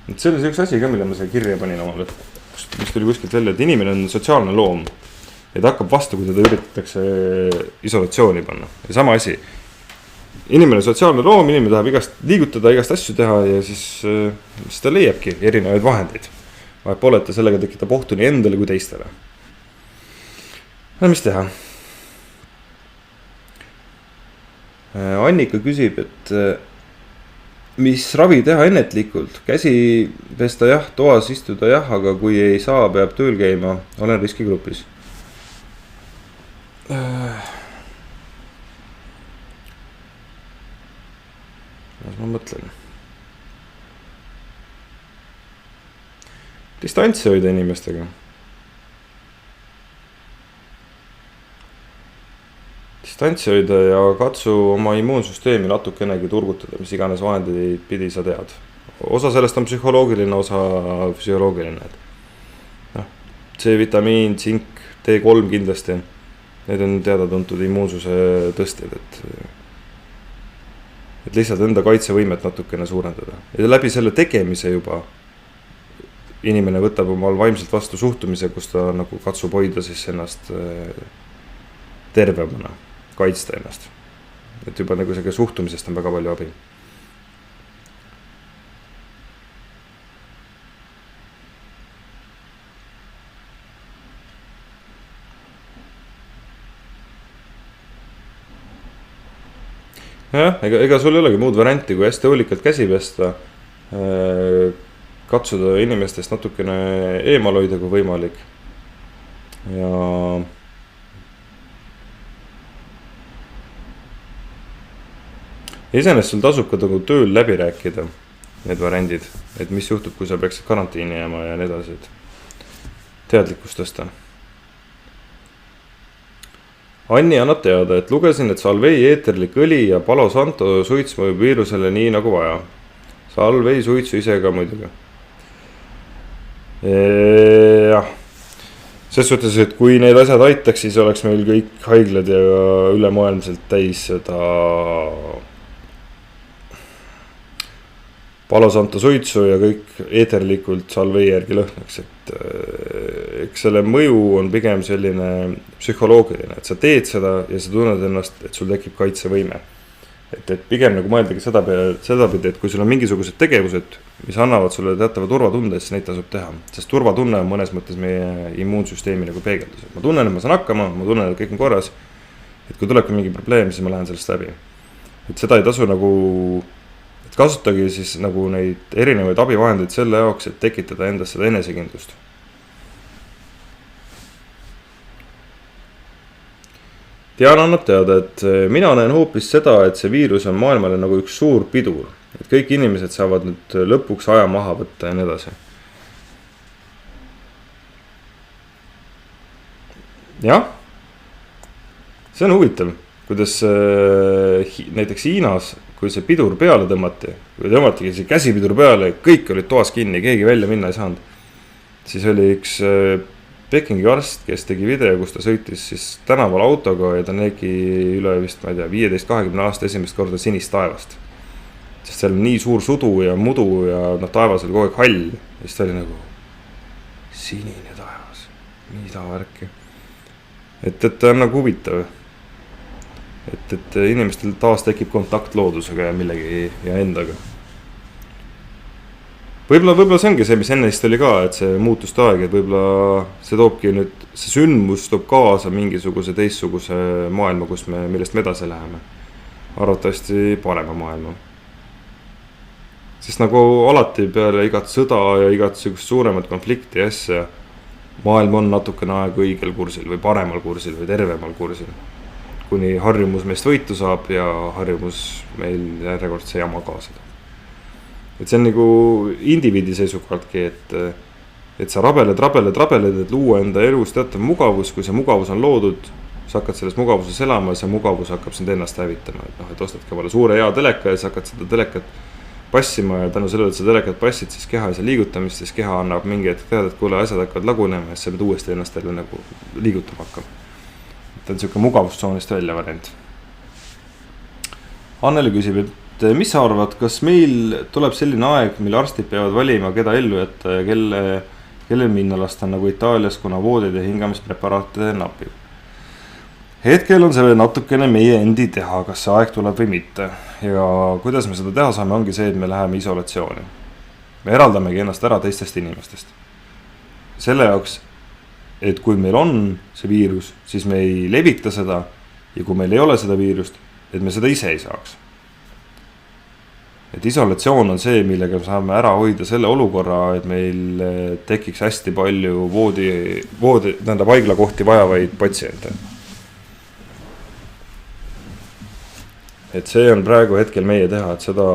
et see oli see üks asi ka, mille ma selle kirja panin omale, mis tuli kuskilt välja, et inimene on sotsiaalne loom. Ja ta hakkab vastu, kui teda üritatakse isolatsiooni panna. Ja sama asi. Inimene sotsiaalne loom, inimene tahab igast liigutada, igast asju teha ja siis ta leiabki erinevaid vahendeid. Vaid pole, et ta sellega tekitab ohtu nii endale kui teistele. No mis teha? Annika küsib, et mis ravi teha ennetlikult? Käsi pesta jah, toas istuda jah, aga kui ei saa, peab tööl käima, olen riskigrupis. Ma mõtlen. Distantsi hoida inimestega. Distantsi hoida ja katsu oma immuunsüsteemi natukenegi turgutada, mis iganes vahendeid pidi sa tead. Osa sellest on psühholoogiline, osa füsioloogiline. C-vitamiin, tsink, T3 kindlasti. Need on teada tuntud immuunsuse tõstjad, et lihtsalt enda kaitsevõimet natukene suurendada. Ja läbi selle tegemise juba inimene võtab omal vaimselt vastu suhtumise, kus ta nagu katsub hoida siis ennast tervemana, kaitsta ennast. Et juba nagu see suhtumisest on väga palju abi. Jah, ega sul ei olegi muud varianti, kui hästi hoolikalt käsi pesta, katsuda inimestest natukene eemal hoida kui võimalik. Ja iseenesest sul tasub ka tööl läbi rääkida need variandid, et mis juhtub, kui sa peaksid karantiini jääma ja nii edasi, et teadlikkust tõsta. Anni annab teada, et lugesin, et Salvei eeterlik õli ja Palo Santo suits mõjub viirusele nii nagu vaja. Salvei suitsu ise ka muidugi. Jah. Ses suhtes, et kui need asjad aitaks, siis oleks meil kõik haiglad ja ülemaailmselt täis seda Palo Santo suitsu ja kõik eeterlikult Salvei järgi lõhnaks, et eks selle mõju on pigem selline psühholoogiline, et sa teed seda ja sa tunned ennast, et sul tekib kaitsevõime. Et pigem nagu mõeldagi seda pidi, et kui sul on mingisugused tegevused, mis annavad sulle teatava turvatunde, siis neid tasub teha. Sest turvatunne on mõnes mõttes meie immuunsüsteemi nagu peegeldus. Ma tunnen, et ma saan hakkama, ma tunnen, et kõik on korras. Et kui tuleb mingi probleem, siis ma lähen sellest läbi. Et seda ei tasu nagu... Et kasutagi siis nagu neid erinevaid abivahendeid selle jaoks, et tekitada endas seda enesekindlust. Diana annab teada, et mina näen hoopis seda, et see viirus on maailmale nagu üks suur pidur. Et kõik inimesed saavad nüüd lõpuks aja maha võtta ja nii edasi. Jah, see on huvitav, kuidas näiteks Hiinas, kui see pidur peale tõmmati, kui tõmmatigi see käsipidur peale, kõik olid toas kinni, keegi välja minna ei saanud. Siis oli üks Pekingi arst, kes tegi video, kus ta sõitis siis tänaval autoga ja ta nägi üle vist, ma ei tea, 15-20 aasta esimest korda sinist taevast. Sest seal on nii suur sudu ja mudu ja taevas oli kogu aeg hall. Ja siis ta oli nagu sinine taevas, mida värki. Et on nagu huvitav. Et inimestel taas tekib kontakt loodusega ja millegi ja endaga. Võib-olla see ongi see, mis ennest oli ka, et see muutuste aeg, et võib-olla see toobki nüüd, see sündmus toob kaasa mingisuguse teistsuguse maailma, millest me edasi läheme. Arvatavasti parema maailma. Sest nagu alati peale igat sõda ja igat suuremat konflikti asja, maailm on natukene aeg õigel kursil või paremal kursil või tervemal kursil. Kuni harjumus meist võitu saab ja harjumus meil järjekordse jama kaasada. Et see on nagu indiviidi seisukohaltki, et sa rabeled, et luua enda elus teatav mugavus, kui see mugavus on loodud, sa hakkad selles mugavuses elama ja see mugavus hakkab sind ennast hävitama. Et ostadki omale suure hea teleka ja sa hakkad seda telekat passima ja tänu sellele, et sa telekat passid, siis keha ei saa liigutamist, siis keha annab mingi hetk teada, et kuule asjad hakkavad lagunema ja sa pead uuesti ennast jälle nagu liigutama hakkama. Et on selline mugavustsoonist välja variant. Anneli küsib, et mis sa arvad, kas meil tuleb selline aeg, mille arstid peavad valima, keda ellu jätta ja kellel minna lasta nagu Itaalias, kuna voodid ja hingamispreparaatide napib? Hetkel on selle natukene meie endi teha, kas see aeg tuleb või mitte. Ja kuidas me seda teha saame, ongi see, et me läheme isolatsiooni. Me eraldamegi ennast ära teistest inimestest. Selle jaoks, et kui meil on see viirus, siis me ei levita seda ja kui meil ei ole seda viirust, et me seda ise ei saaks. Et isolatsioon on see, millega me saame ära hoida selle olukorra, et meil tekiks hästi palju haiglakohti vajavaid patsiente. Et see on praegu hetkel meie teha, et seda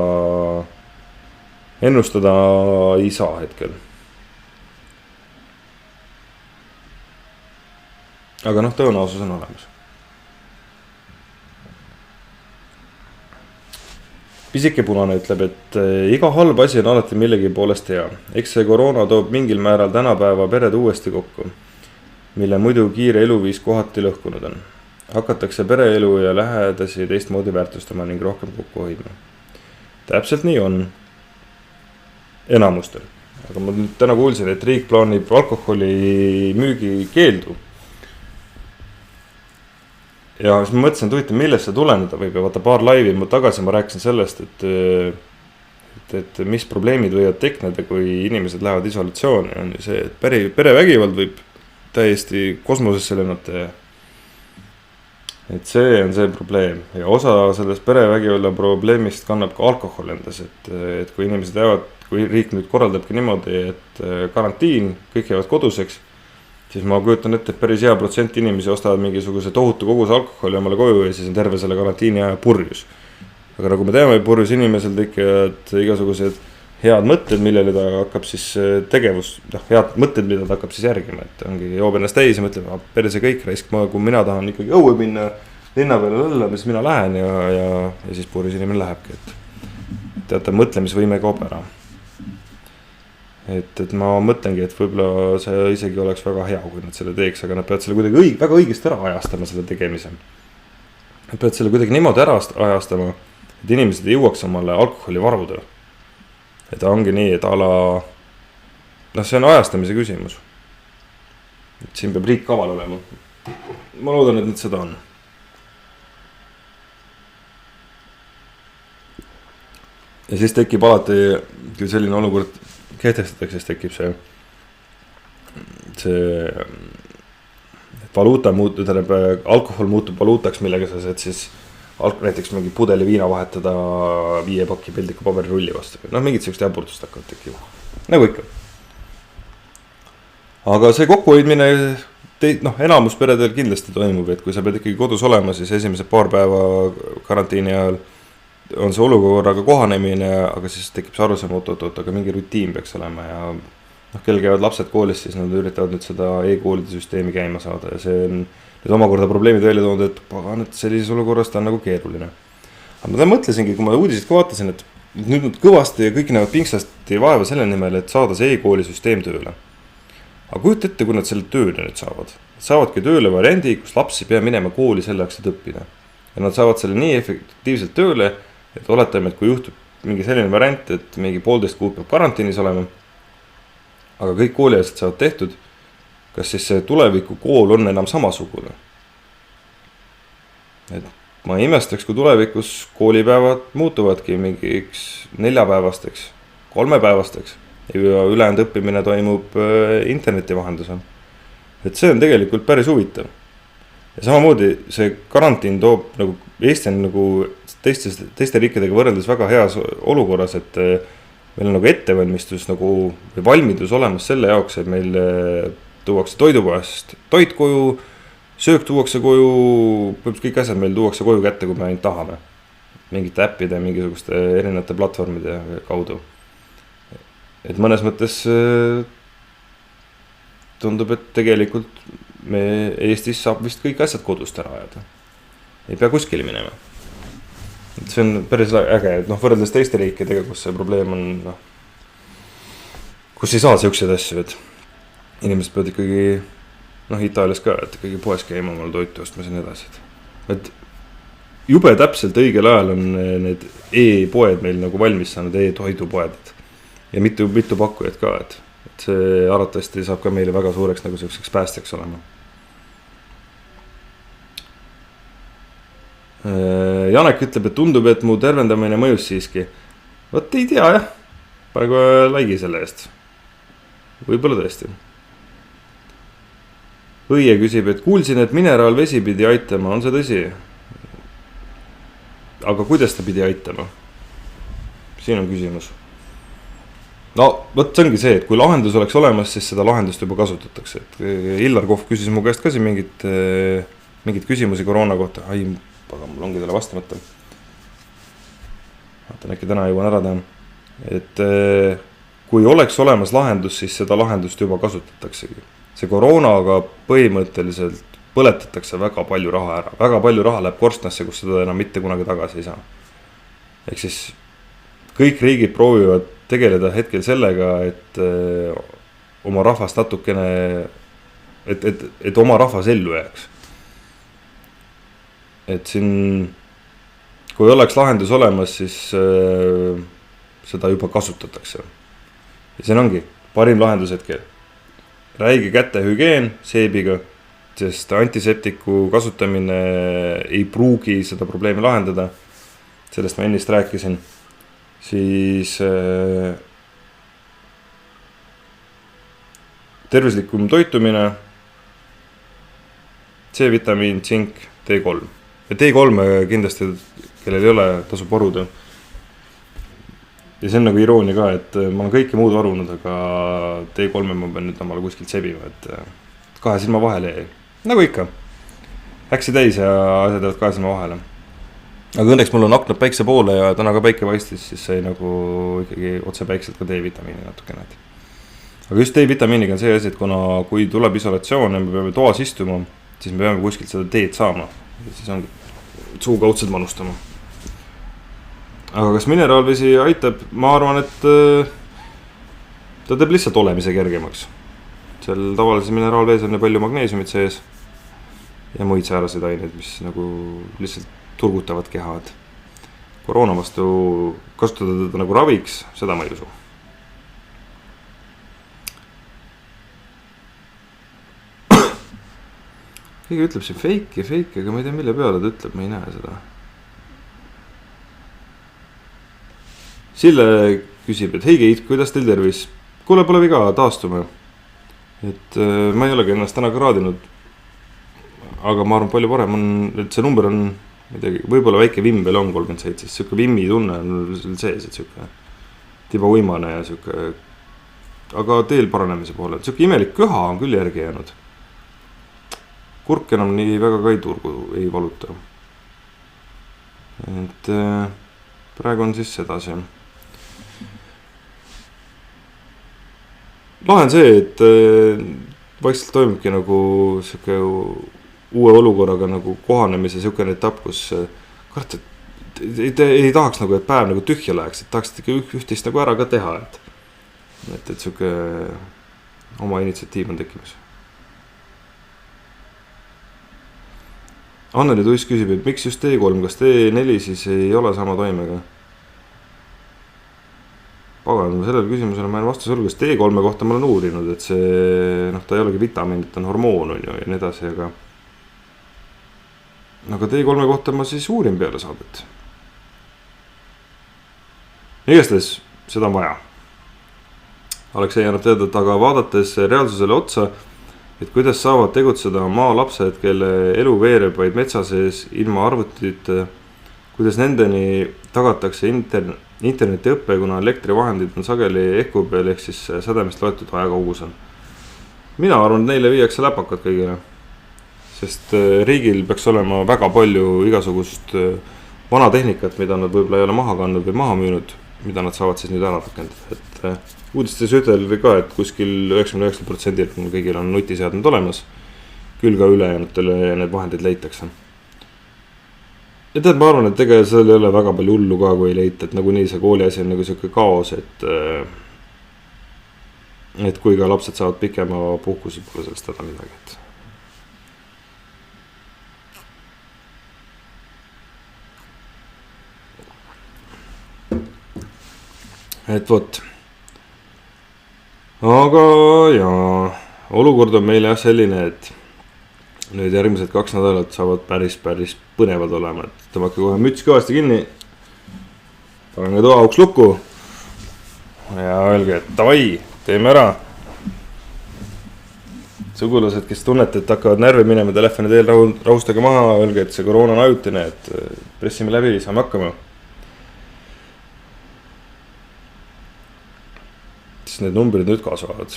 ennustada ei saa hetkel. Aga tõenäosus on olemas. Pisike Punane ütleb, et iga halb asi on alati millegi poolest hea. Eks see koroona toob mingil määral tänapäeva pered uuesti kokku, mille muidu kiire eluviis kohati lõhkunud on. Hakatakse pereelu ja lähedasi teistmoodi väärtustama ning rohkem kokku hoidma. Täpselt nii on enamustel. Aga ma täna kuulsin, et riik plaanib alkoholi müügi keeldu. Ja siis ma mõtlesin, et millest see tuleneda võib ja vaata paar laivi tagasi ma rääkisin sellest, et mis probleemid võivad tekneda, kui inimesed lähevad isolatsiooni, on ju see, et perevägivald võib täiesti kosmosesse lennata. Et see on see probleem ja osa sellest perevägivalla probleemist kannab ka alkohol endas, et kui inimesed jäävad kui riik nüüd korraldabki niimoodi, et karantiin, kõik jäävad koduseks, siis ma kujutan ette, et päris hea protsent inimesi ostavad mingisuguse tohutu koguse alkoholi omale koju ja siis on terve selle karantiini aja purjus. Aga nagu me teame, purjus inimesel tekivad igasugused head mõtted, millele ta hakkab siis tegevus, head mõtted, mida ta hakkab siis järgima, et ongi joob ennast täis ja mõtleb, perse kõik raisk, kui mina tahan ikkagi õue minna, linna peale lõllama, siis mina lähen ja siis purjus inimene lähebki, et teate, mõtlemisvõime kaob ära. Et ma mõtlengi, et võib-olla see isegi oleks väga hea, kui nad selle teeks, aga nad peavad selle kuidagi väga õigesti ära ajastama selle tegemise. Nad peavad selle kuidagi niimoodi ära ajastama, et inimesed ei jõuaks omale alkoholi varuda. Et ongi nii, et see on ajastamise küsimus. Et siin peab riik kaval olema. Ma loodan, et nüüd seda on. Ja siis tekib alati, kui selline olukord kehtestatakse, siis tekib see valuuta muutub, alkohol muutub valuutaks, millega sa saad siis näiteks mingi pudeli viina vahetada 5 pakki pildiku paberirulli vastu. Mingid sellist häburdust hakkavad tekima. Nagu ikka. Aga see kokkuhoidmine enamus peredel kindlasti toimub, et kui sa pead ikkagi kodus olema, siis esimesed paar päeva karantiini ajal on see olukorraga kohanemine, aga siis tekib see arusaam, aga mingi rutiin peaks olema ja kel käivad lapsed koolis, siis nad üritavad nüüd seda e-koolide süsteemi käima saada ja see on nüüd omakorda probleemid välja toonud, et pagan, et sellises olukorras ta on nagu keeruline. Aga ma mõtlesingi, kui ma uudised ka vaatasin, et nüüd nad kõvasti ja kõik näevad pingsasti vaeva selle nimel, et saada see e-kooli süsteem tööle. Aga kujuta ette, kui nad selle tööle nüüd saavad. Saavadki tööle variandi, kus laps ei pea minema kooli selleks, et õppida. Ja nad saavad selle nii efektiivselt tööle, et oletame, et kui juhtub mingi selline variant, et mingi 1,5 kuud peab karantiinis olema, aga kõik kooliasjad saavad tehtud, kas siis see tuleviku kool on enam samasugune? Et ma imestaks, kui tulevikus koolipäevad muutuvadki mingiks 4-päevasteks, 3-päevasteks ja ülejäänud õppimine toimub interneti vahendusel. Et see on tegelikult päris huvitav. Ja samamoodi see karantiin toob nagu Eesti on nagu teiste riikidega võrreldes väga heas olukorras, et meil on nagu ettevalmistus nagu või valmidus olemas selle jaoks, et meil tuuakse toidupoest toit koju, söök tuuakse koju, kõik asjad meil tuuakse koju kätte, kui me ainult tahame. Mingite äppide, mingisuguste erinevate platvormide kaudu. Et mõnes mõttes tundub, et tegelikult me Eestis saab vist kõik asjad kodust ära ajada. Ei pea kuskile minema. See on päris äge, et võrreldes teiste riikidega, kus see probleem on, kus ei saa siukseid asju, et inimesed peavad ikkagi, Itaalias ka, et ikkagi poes käima omal toitu ostma siin edasi. Et jube täpselt õigel ajal on need e-poed meil nagu valmis saanud, e-toidupoed. Ja mitu pakkujad ka, et see arvatavasti saab ka meile väga suureks nagu selliseks päästjaks olema. Janek ütleb, et tundub, et mu tervendamine mõjus siiski. Võt ei tea, jah. Praegu laigi selle eest. Võib-olla tõesti. Õie küsib, et kuulsin, et mineraalvesi pidi aitama. On see tõsi? Aga kuidas ta pidi aitama? Siin on küsimus. Võt see ongi see, et kui lahendus oleks olemas, siis seda lahendust juba kasutatakse. Illar Kohv küsis mu käest ka siin mingid küsimusi koroona kohta. Aga mul ongi talle vastamata. Vaatan, äkki täna jõuan ära teha. Et kui oleks olemas lahendus, siis seda lahendust juba kasutataksegi. See koroonaga põhimõtteliselt põletatakse väga palju raha ära. Väga palju raha läheb korstnasse, kus seda enam mitte kunagi tagasi ei saa. Ehk siis kõik riigid proovivad tegeleda hetkel sellega, et oma rahvast natukene, et oma rahvas ellu jääks. Et siin, kui oleks lahendus olemas, siis seda juba kasutatakse. Ja see ongi parim lahendus hetkel. Räige kätehügeen seebiga, sest antiseptiku kasutamine ei pruugi seda probleemi lahendada. Sellest ma ennist rääkisin. Siis tervislikum toitumine, C-vitamiin, tsink, D3. Ja D3 kindlasti, kellel ei ole, tasub varuda. ja see on nagu iroonia ka, et ma olen kõike muud varunud, aga T3 ma pean nüüd omale kuskilt sebima, et 2 silma vahele jäi. Nagu ikka. Äksi täis ja asjad jäävad 2 silma vahele. Aga õnneks mul on aknad päikse poole ja täna ka päike paistis, siis sai nagu ikkagi otse päikselt ka D-vitamiini natukene. Aga just D-vitamiiniga on see asi, et kui tuleb isolatsioon ja me peame toas istuma, siis me peame kuskilt seda D-d saama. Ja siis on suukaudsed manustama. Aga kas mineraalvesi aitab? Ma arvan, et ta teeb lihtsalt olemise kergemaks. Seal tavalises mineraalvees on palju magneesiumit sees ja muid sääraseid aineid, mis nagu lihtsalt turgutavad kehad. Koroona vastu kasutada teda nagu raviks, seda ma ei usu. Keegi ütleb siin fake, aga ma ei tea, mille peale ta ütleb, ma ei näe seda. Sille küsib, et hei Keit, kuidas teil tervis? Kuule, pole viga, taastume. Et ma ei olegi ennast täna ka raadinud, aga ma arvan palju parem on, et see number on, võib-olla väike vimm veel on 37, siis siuke vimmi tunne on sees, et siuke tiba uimane ja siuke, aga teel paranemise poole, et siuke imelik köha on küll järgi jäänud. Kurk enam nii väga ka ei valuta. Et praegu on siis sedasi. Lahe on see, et vaikselt toimubki nagu siuke uue olukorraga nagu kohanemise siukene etapp, kus kart, ei tahaks nagu, et päev nagu tühja läheks, et tahaks üht-teist nagu ära ka teha, et siuke oma initsiatiiv on tekkimas. Anneli Tuiss küsib, et miks just T3, kas T4 siis ei ole sama toimega? Pagan, sellele küsimusele ma olen vastus hulgas. T3 kohta ma olen uurinud, et see, ta ei olegi vitamiin, et on hormoon on ju ja nii edasi, aga T3 kohta ma siis uurin peale saadet. Igastes, seda on vaja. Aleksei annab teada, et aga vaadates reaalsusele otsa, et kuidas saavad tegutseda maalapsed, kelle elu veereb vaid metsa sees ilma arvutite, kuidas nendeni tagatakse internetiõppe, kuna elektrivahendid on sageli ehku peal ehk siis sädemest loetud ajakaugus on. Mina arvan, et neile viiakse läpakad kõigile, sest riigil peaks olema väga palju igasugust vana tehnikat, mida nad võib-olla ei ole maha kandnud või maha müünud, mida nad saavad siis nüüd ära rakendada, et uudistes üteldi ka, et kuskil 99% kõigil on nutiseadmed olemas, küll ka ülejäänutele need vahendid leitakse. Ja tead, ma arvan, et tegelikult seal ei ole väga palju hullu ka, kui ei leita, et nagu nii see kooli asi on nagu siuke kaos, et kui ka lapsed saavad pikema puhkusi, pole sellest täna midagi. Et vot. Aga jaa, olukord on meil jah selline, et nüüd järgmised 2 nädalat saavad päris põnevad olema, et tõmmake kohe müts kõvasti kinni, pange toa auks lukku ja öelge, et davai, teeme ära. Sugulased, kes tunnete, et hakkavad närvi minema telefoni teel, rahustage maha, öelge, et see koroona on ajutine, et pressime läbi, saame hakkama. Siis need numbrid nüüd kasvavad.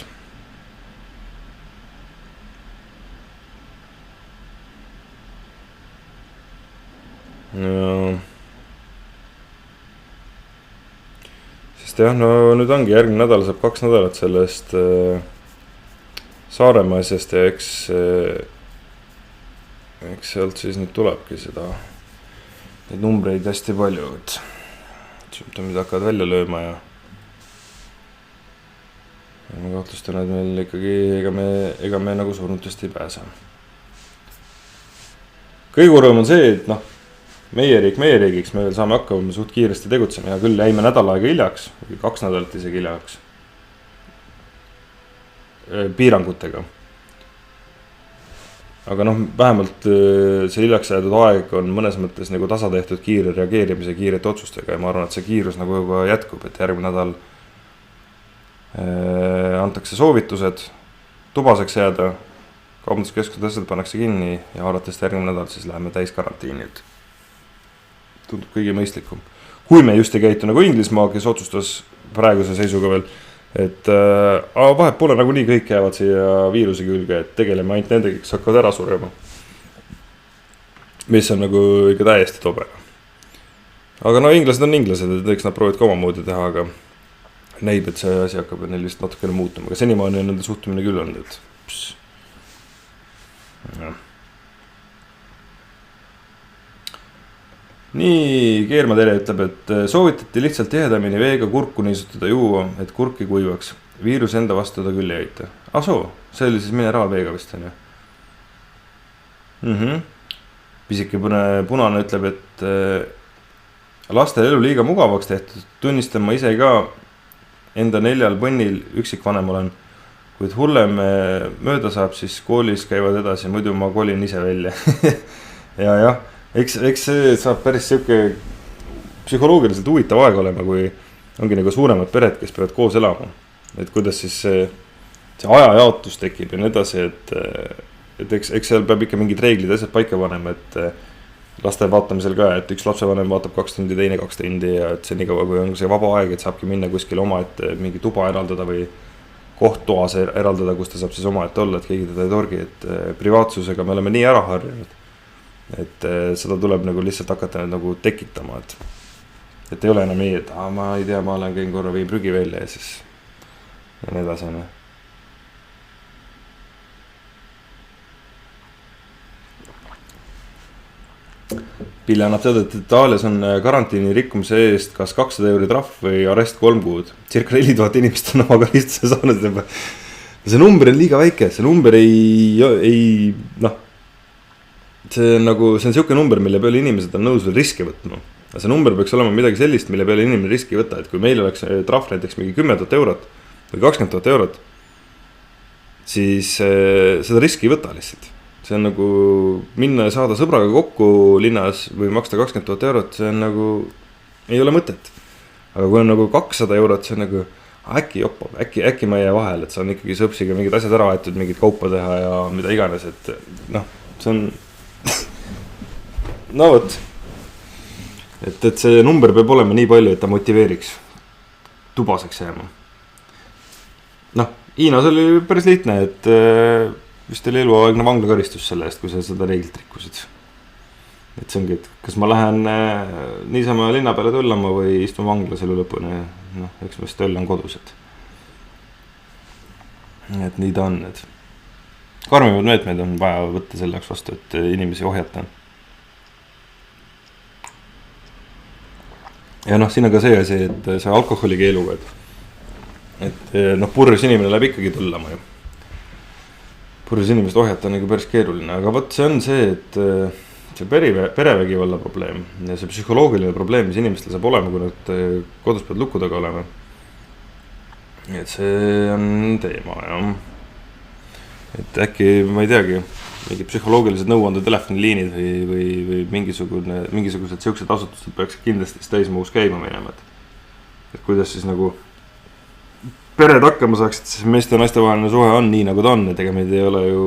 Ja. Sest jah, no nüüd ongi järgmine nädal saab 2 nädalat sellest Saaremaa asjast ja eks sealt siis nüüd tulebki seda neid numbreid hästi palju, et sümptomid hakkavad välja lööma ja ma kahtlustan, et meil ikkagi ega me nagu surnutest ei pääse. Kõige kurvem on see, et meie riigiks, me veel saame hakkama, me suht kiiresti tegutseme ja küll jäime nädal aega hiljaks, 2 nädalat isegi hiljaks piirangutega. Aga vähemalt see hiljaks jäädud aeg on mõnes mõttes nagu tasa tehtud kiire reageerimise kiirete otsustega ja ma arvan, et see kiirus nagu juba jätkub, et järgmine nädal antakse soovitused tubaseks jääda, kaubanduskeskused asjad pannakse kinni ja alates järgmine nädal siis läheme täis karantiini. Tundub kõige mõistlikum. kui me just ei käitu nagu Inglismaa, kes otsustas praeguse seisuga veel, et vahet pole, nagu nii kõik jäävad siia viiruse külge, et tegeleme ainult nendega, kes hakkavad ära surema. Mis on nagu ikka täiesti tobe. Aga no inglased on inglased, et eks nad proovid ka omamoodi teha, aga näib, et see asi hakkab neil vist natukene muutuma. Aga senimaani on nende suhtumine küll olnud, et ja. Nii, Keerma-Tere ütleb, et soovitati lihtsalt tihedamini veega kurku niisutada juua, et kurki kuivaks. Viirus enda vastu ta küll ei aita. See oli siis mineraalveega vist on ju. Pisike punane ütleb, et lastel elu liiga mugavaks tehtud. Tunnistan ma ise ka enda 4 põnnil üksikvanem olen. Kuid hullem mööda saab, siis koolis käivad edasi, muidu ma kolin ise välja. ja. Eks see saab päris siuke psühholoogiliselt huvitav aeg olema, kui ongi nagu suuremad pered, kes peavad koos elama. Et kuidas siis see ajajaotus tekib ja nii edasi, et eks seal peab ikka mingid reeglid asjad paika panema, et laste vaatamisel ka, et üks lapsevanem vaatab 2 tundi, teine 2 tundi ja et see nii kaua, kui on see vaba aeg, et saabki minna kuskil oma, et mingi tuba eraldada või kohttoas eraldada, kus ta saab siis oma ette olla, et keegi teda ei torgi, et privaatsusega me oleme nii ära harjunud. Et seda tuleb nagu lihtsalt hakata nagu tekitama, et ei ole enam nii, et ma ei tea, ma olen käin korra viin prügi välja ja siis ja nii edasi. Pille annab teada, et Itaalias on karantiini rikkumise eest kas 200 € trahv või arrest 3 kuud. Circa 4000 inimest on oma karistuse saanud. See number on liiga väike, see number ei see on siuke number, mille peale inimesed on nõus veel riski võtma. See number peaks olema midagi sellist, mille peale inimene riski võtta. Et kui meil oleks trahv näiteks mingi 10 000 eurot või 20 000 eurot, siis seda riski ei võta lihtsalt. See on nagu minna ja saada sõbraga kokku linnas või maksta 20 000 eurot, see on nagu, ei ole mõtet. Aga kui on nagu 200 eurot, see on nagu äkki joppab, äkki ma ei jää vahel, et saan ikkagi sõpsiga mingid asjad ära aetud, mingid kaupa teha ja mida iganes, et see on no võt, et see number peab olema nii palju, et ta motiveeriks tubaseks jääma. Hiinas oli päris lihtne, et vist oli eluaegne vanglakaristus selle eest, kui sa seda reeglilt rikkusid. Et see ongi, et kas ma lähen niisama linna peale töllama või istun vanglas elu lõpuni, eks ma vist töllan kodus, et nii ta on. Karmivad meetmeid on vaja võtta selle jaoks vastu, et inimesi ohjata. Ja siin on ka see asi, et see alkoholi keeluga, et purjus inimene läheb ikkagi tullama ju. Purjus inimest ohjata on nagu päris keeruline, aga võt see on see, et see perevägivalla probleem ja see psühholoogiline probleem, mis inimestel saab olema, kui nad kodus peavad luku taga olema. Et see on teema, jah. Et äkki, ma ei teagi, mingid psühholoogilised nõuande telefoniliinid või mingisugused siuksed asutused peaks kindlasti täismahus käima minema. Et kuidas siis nagu pered hakkama saaks, et siis meeste ja naiste vaheline suhe on nii, nagu ta on. Et ega meid ei ole ju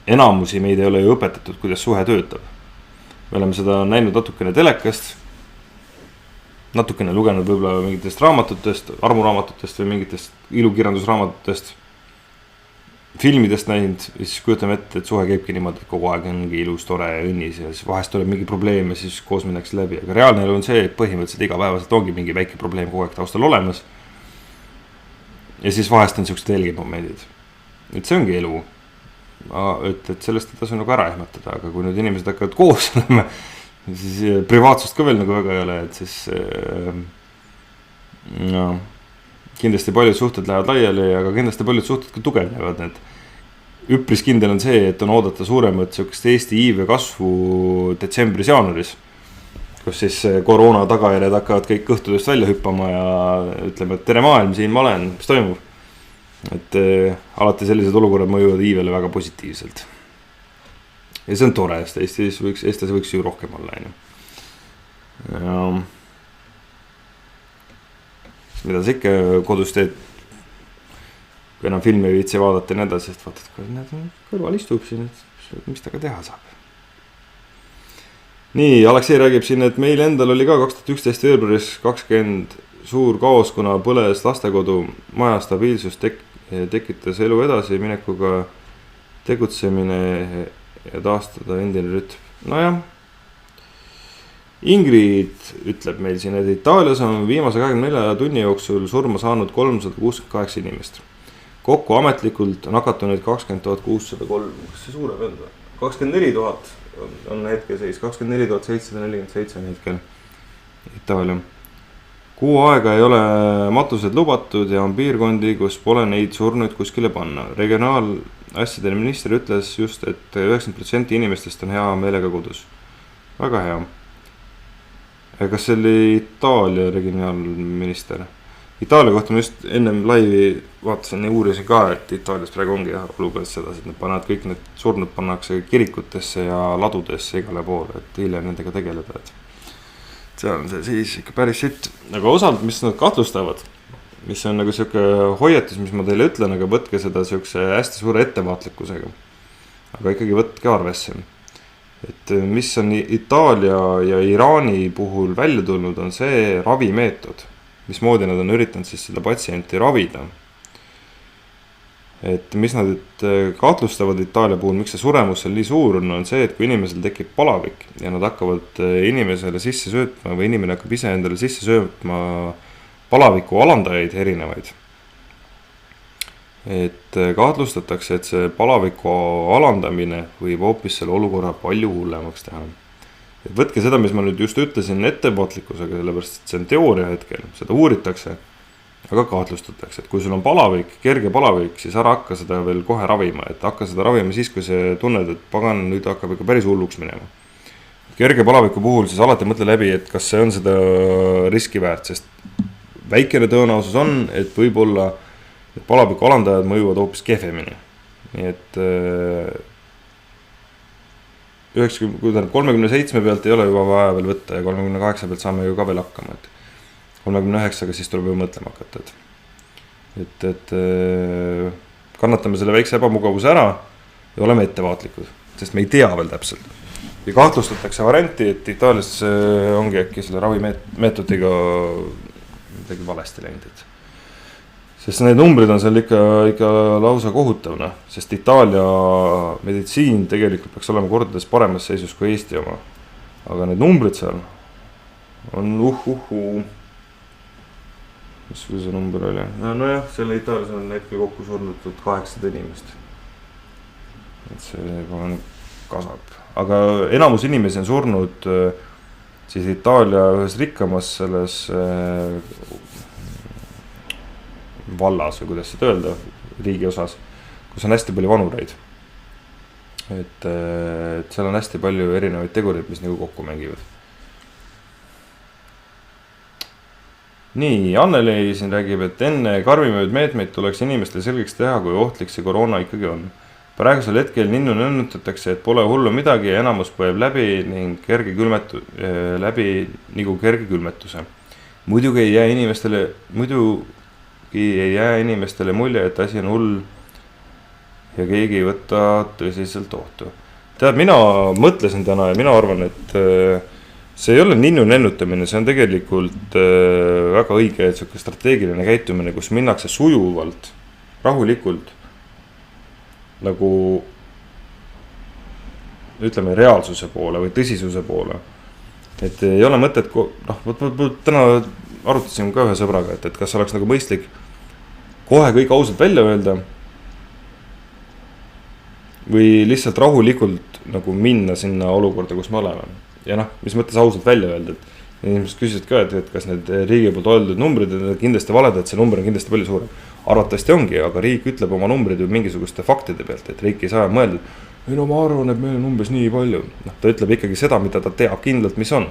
enamusi, meid ei ole ju õpetatud, kuidas suhe töötab. Me oleme seda näinud natukene telekast, natukene lugenud võib-olla mingitest raamatutest, armuraamatutest või mingitest ilukirjandusraamatutest, filmidest näinud, ja siis kujutame ette, et suhe käibki niimoodi, et kogu aeg ongi ilus, tore ja õnnis ja siis vahest tuleb mingi probleem ja siis koos minnakse läbi. Aga reaalne elu on see, et põhimõtteliselt igapäevaselt ongi mingi väike probleem kogu aeg taustal olemas. Ja siis vahest on siuksed helgimomendid. Et see ongi elu. Et sellest ei tasu nagu ära ehmatada, aga kui nüüd inimesed hakkavad koos olema, siis privaatsust ka veel nagu väga ei ole, et siis kindlasti paljud suhted lähevad laiali, aga kindlasti paljud suhted ka tugevnevad. Need üpris kindel on see, et on oodata suuremat siukest Eesti iive kasvu detsembris-jaanuaris, kus siis koroona tagajärjed hakkavad kõik kõhtudest välja hüppama ja ütleme, et tere maailm, siin ma olen, mis toimub. Et alati sellised olukorrad mõjuvad iivele väga positiivselt. Ja see on tore, sest Eestis võiks ju rohkem olla. Ja mida sa ikka kodus teed, kui enam filmi ei viitsi vaadata ja nii edasi, et vaatad, kui kõrval istub siin, et mis ta ka teha saab. nii, Aleksei räägib siin, et meil endal oli ka 2011 veebruaris 20 suur kaos, kuna põles lastekodu. Maja stabiilsus tekitas elu edasi minekuga tegutsemine ja taastada endine rütm. Nojah, Ingrid ütleb meil siin, et Itaalias on viimase 24 tunni jooksul surma saanud 368 inimest. Kokku ametlikult nakatunud 20 603. Kas see suurem on? 24 000 on hetke seis, 24 747 hetkel Itaalia. Kuu aega ei ole matused lubatud ja on piirkondi, kus pole neid surnuid kuskile panna. Regionaalasjade minister ütles just, et 90% inimestest on hea meelega kodus. Väga hea. Kas see oli Itaalia regionaalminister? Itaalia kohta ma just ennem laivi vaatasin ja uurisin ka, et Itaalias praegu ongi olukord sedasi, et need panevad kõik need surnud pannakse kirikutesse ja ladudesse igale poole, et hiljem nendega tegeleda, et see on see siis ikka päris sitt. Aga osalt, mis nad kahtlustavad, mis on nagu siuke hoiatus, mis ma teile ütlen, aga võtke seda siukse hästi suure ettevaatlikkusega. Aga ikkagi võtke arvesse. Et mis on Itaalia ja Iraani puhul välja tulnud, on see ravimeetod. Mismoodi nad on üritanud siis seda patsienti ravida. Et mis nad kahtlustavad Itaalia puhul, miks see suremus seal nii suur on see, et kui inimesel tekib palavik ja nad hakkavad inimesele sisse söötma või inimene hakkab ise endale sisse söötma palaviku alandajaid erinevaid. Et kahtlustatakse, et see palaviku alandamine võib hoopis selle olukorra palju hullemaks teha. Et võtke seda, mis ma nüüd just ütlesin ettevaatlikkusega, sellepärast et see on teooria hetkel, seda uuritakse, aga kahtlustatakse, et kui sul on palavik, kerge palavik, siis ära hakka seda veel kohe ravima, et hakka seda ravima siis, kui see tunned, et pagan nüüd hakkab ikka päris hulluks minema. Kerge palaviku puhul siis alati mõtle läbi, et kas see on seda riski väärt, sest väikene tõenäosus on, et võib-olla palaviku alandajad mõjuvad hoopis kehvemini. Nii et 37 pealt ei ole juba vaja veel võtta ja 38 pealt saame ju ka veel hakkama, et 39-ga siis tuleb ju mõtlema hakata, et kannatame selle väikse ebamugavuse ära ja oleme ettevaatlikud, sest me ei tea veel täpselt. Ja kahtlustatakse varianti, et Itaalias ongi äkki selle ravimeetodiga midagi valesti läinud. Sest need numbrid on seal ikka lausa kohutavna, sest Itaalia meditsiin tegelikult peaks olema kordades paremas seisus kui Eesti oma. Aga need numbrid seal on Mis see number oli? Nojah, selle Itaalias on hetkel kokku surnud 800 inimest. Et see kohe kasvab. Aga enamus inimesi on surnud siis Itaalia ühes rikkamas selles vallas või kuidas seda öelda, riigi osas, kus on hästi palju vanureid. Et seal on hästi palju erinevaid tegureid, mis nagu kokku mängivad. Nii, Anneli siin räägib, et enne karmimaid meetmeid tuleks inimestele selgeks teha, kui ohtlik see koroona ikkagi on. Praegusel hetkel ninnu nõnnutatakse, et pole hullu midagi ja enamus põeb läbi ning kerge külmetuse. Muidugi ei jää inimestele mulje, et asi on hull ja keegi ei võtta tõsiselt ohtu. Tead, mina mõtlesin täna ja mina arvan, et see ei ole ninnu nennutamine, see on tegelikult väga õige strateegiline käitumine, kus minnakse sujuvalt, rahulikult, nagu ütleme reaalsuse poole või tõsisuse poole. Et ei ole mõtet, täna arutasin ka ühe sõbraga, et kas oleks nagu mõistlik kohe kõik ausalt välja öelda või lihtsalt rahulikult nagu minna sinna olukorda, kus me oleme. Ja mis mõttes ausalt välja öelda, et inimesed küsisid ka, et kas need riigi poolt öeldud numbrid on kindlasti valed, et see number on kindlasti palju suurem. Arvatavasti ongi, aga riik ütleb oma numbrid ju mingisuguste faktide pealt, et riik ei saa mõelda, et ma arvan, et meil on umbes nii palju. Ta ütleb ikkagi seda, mida ta teab kindlalt, mis on.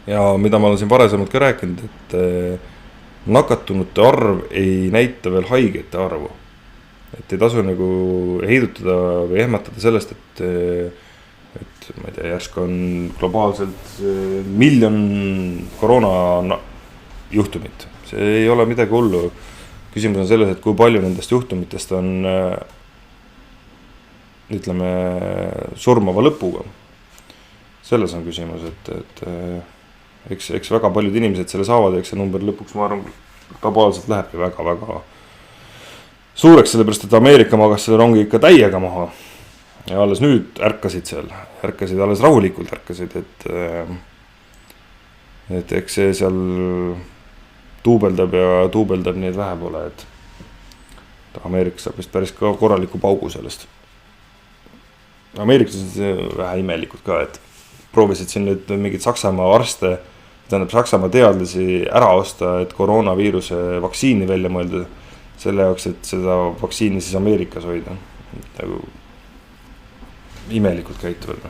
Ja mida ma olen siin varasemalt ka rääkinud, et nakatunute arv ei näita veel haigete arvu. Et ei tasu nagu heidutada või ehmatada sellest, et ma ei tea, järsk on globaalselt 1 miljon koroona juhtumit. See ei ole midagi hullu. Küsimus on selles, et kui palju nendest juhtumitest on ütleme, surmava lõpuga. Selles on küsimus, et eks väga paljud inimesed selle saavad, eks see number lõpuks, ma arvan, globaalselt lähebki väga-väga suureks, sellepärast, et Ameerika magas selle rongi ikka täiega maha. Ja alles nüüd ärkasid alles rahulikult ärkasid, et eks see seal tuubeldab, nii et vähe pole, et Ameerikas saab vist päris korraliku paugu sellest. Ameerikas on see vähe imelikult ka, et proovisid siin nüüd mingid Saksamaa arste, tähendab Saksamaa teadlasi ära osta, et koroonaviiruse vaktsiini välja mõelda selle jaoks, et seda vaktsiini siis Ameerikas hoida. Nagu imelikult käituvad.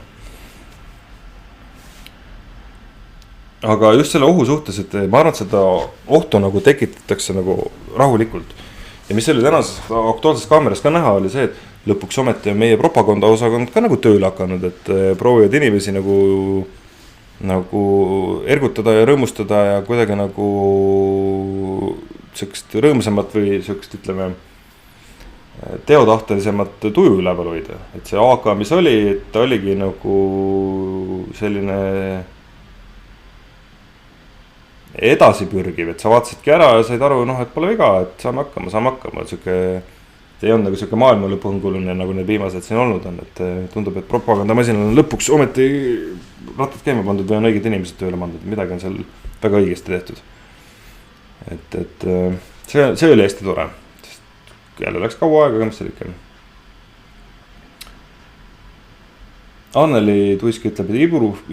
Aga just selle ohu suhtes, et ma arvan, et seda ohtu nagu tekitatakse nagu rahulikult. Ja mis oli tänases Aktuaalses Kaameras ka näha, oli see, et lõpuks ometi on meie propaganda osakond ka nagu tööle hakanud, et proovivad inimesi nagu ergutada ja rõõmustada ja kuidagi nagu sellist rõõmsamat või sellist, ütleme, teotahtelisemat tuju üleval hoida. Et see AK, mis oli, et ta oligi nagu selline edasipürgiv, et sa vaatasidki ära ja said aru, et pole viga, et saame hakkama. See on nagu selline maailma lõpuhunguline, nagu need viimased siin olnud on, et tundub, et propagandamasinal on lõpuks ometi rattad käima pandud või on õiged inimesed tööle pandud, midagi on seal väga õigesti tehtud. Et see oli hästi tore, sest jälle läks kaua aega, aga mis seal ikka. Anneli Tuisk ütleb, et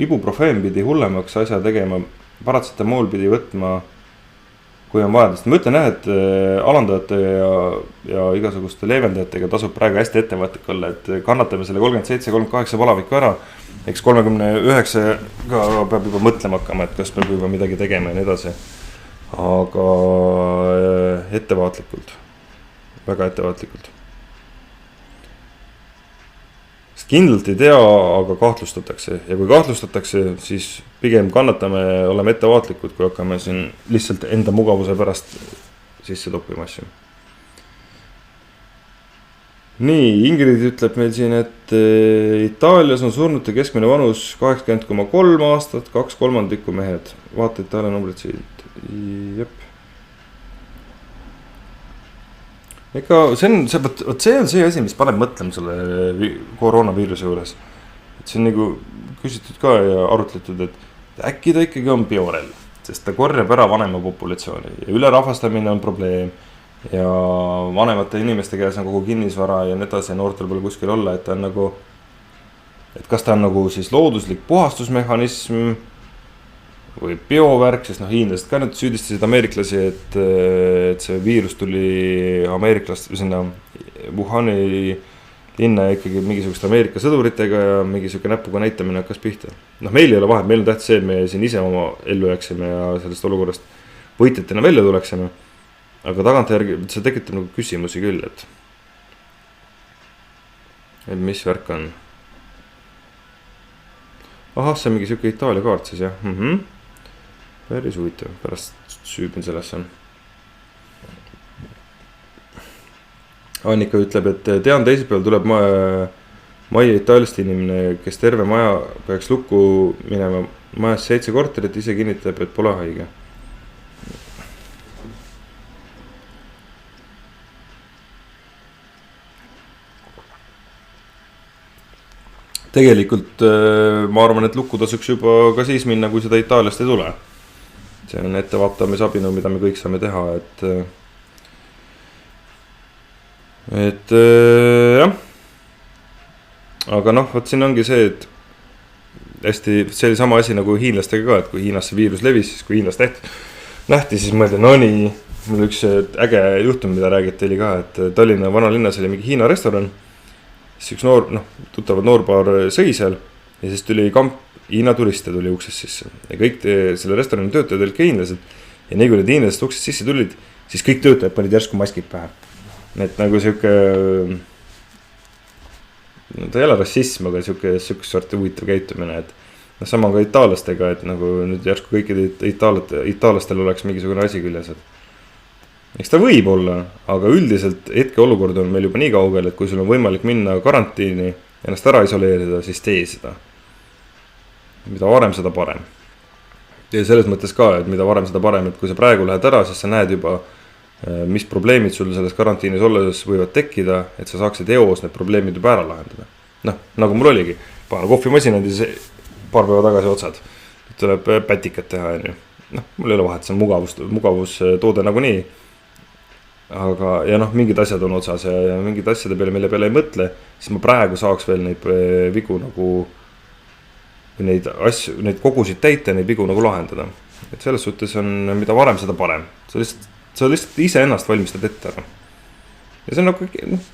ibuprofeen pidi hullemaks asja tegema, paratsetamool pidi võtma, kui on vajadust. Ma ütlen et alandajate ja igasuguste leevendajatega tasub praegu hästi ettevaatlik olla, et kannatame selle 37-38 palaviku ära. Eks 39 ka peab juba mõtlema hakkama, et kas peab juba midagi tegema ja nii edasi. Aga ettevaatlikult, väga ettevaatlikult. Kindlalt ei tea, aga kahtlustatakse. Ja kui kahtlustatakse, siis pigem kannatame, oleme ettevaatlikud, kui hakkame siin lihtsalt enda mugavuse pärast sisse toppima asju. Nii, Ingrid ütleb meil siin, et Itaalias on surnute keskmine vanus 80,3 aastat, 2/3 mehed. Vaata Itaalia numbrid siit. Jep. Ega see on see asi, mis paneb mõtlema selle koroonaviiruse juures. Et see on nagu küsitud ka ja arutletud, et äkki ta ikkagi on biorell, sest ta korjab ära vanema populatsiooni ja ülerahvastamine on probleem ja vanemate inimeste käes on kogu kinnisvara ja nii edasi ja noortel pole kuskil olla, et ta on nagu, et kas ta on nagu siis looduslik puhastusmehhanism või biovärk, sest hiinlased ka nüüd süüdistasid ameeriklasi, et see viirus tuli ameeriklast sinna Wuhani linna ikkagi mingisuguste Ameerika sõduritega ja mingisugune näpuga näitamine hakkas pihta. Meil ei ole vahet, meil on tähtis see, et me siin ise oma ellu jääksime ja sellest olukorrast võitjatena välja tuleksime. Aga tagantjärgi see tekitab nagu küsimusi küll, et mis värk on. Ahah, see on mingi siuke Itaalia kaart siis jah. Päris huvitav, pärast süübin sellesse. Annika ütleb, et tean teisipäeval tuleb Maia Itaaliast inimene, kes terve maja peaks lukku minema. Majas 7 korterit, ise kinnitab, et pole haige. Tegelikult ma arvan, et lukku tasuks juba ka siis minna, kui seda Itaaliast ei tule. See on ettevaatamisabinõu, mida me kõik saame teha, et jah. Aga võt siin ongi see, et hästi, see oli sama asi nagu hiinlastega ka, et kui Hiinas see viirus levis, siis kui Hiinas nähti, siis mõeldi, no nii, mul üks äge juhtum, mida räägiti oli ka, et Tallinna vanalinnas oli mingi Hiina restoran. Siis üks tuttavad noorpaar sõi seal ja siis tuli kamp Hiina turiste tuli uksest sisse. Ja kõik selle restorani töötajad olid ka hiinlased. Ja nii kui need hiinlased uksest sisse tulid, siis kõik töötajad panid järsku maskid pähe. Et nagu siuke, ta ei ole rassism, aga siuke sorti huvitav käitumine, et sama ka itaallastega, et nagu nüüd järsku kõikide itaallastel oleks mingisugune asi küljes. eks ta võib olla, aga üldiselt hetkeolukord on meil juba nii kaugel, et kui sul on võimalik minna karantiini, ennast ära isoleerida, siis tee seda. Mida varem, seda parem. Ja selles mõttes ka, et mida varem, seda parem, et kui sa praegu lähed ära, siis sa näed juba, mis probleemid sul selles karantiinis olles võivad tekkida, et sa saaksid eos need probleemid juba ära lahendada. Noh, nagu mul oligi, paar kohvimasin andis paar päeva tagasi otsad. Tuleb pätikat teha, noh, mul ei ole vahet, see on mugavustoode nagu nii. Aga, ja noh, mingid asjad on otsas ja mingid asjade peale, mille peale ei mõtle, siis ma praegu saaks veel neid vigu nagu, neid asju, neid kogusid täita, neid vigu nagu lahendada. Et selles suhtes on, mida varem, seda parem. Sa lihtsalt ise ennast valmistad ette ära. Ja see on nagu, noh,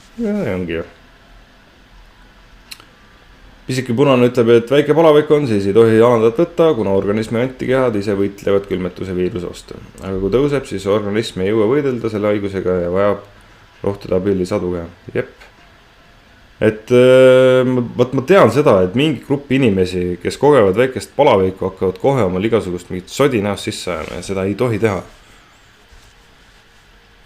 ongi ju. Pisiki punane ütleb, et väike palavik on, siis ei tohi alandat võtta, kuna organismi antikehad ise võitlevad külmetuse viiruse vastu. Aga kui tõuseb, siis organism ei jõua võidelda selle haigusega ja vajab rohtude abil lisatuge. Jep. Et ma tean seda, et mingi grupp inimesi, kes kogevad väikest palaviku, hakkavad kohe oma igasugust mingit sodi näost sisse ajama ja seda ei tohi teha.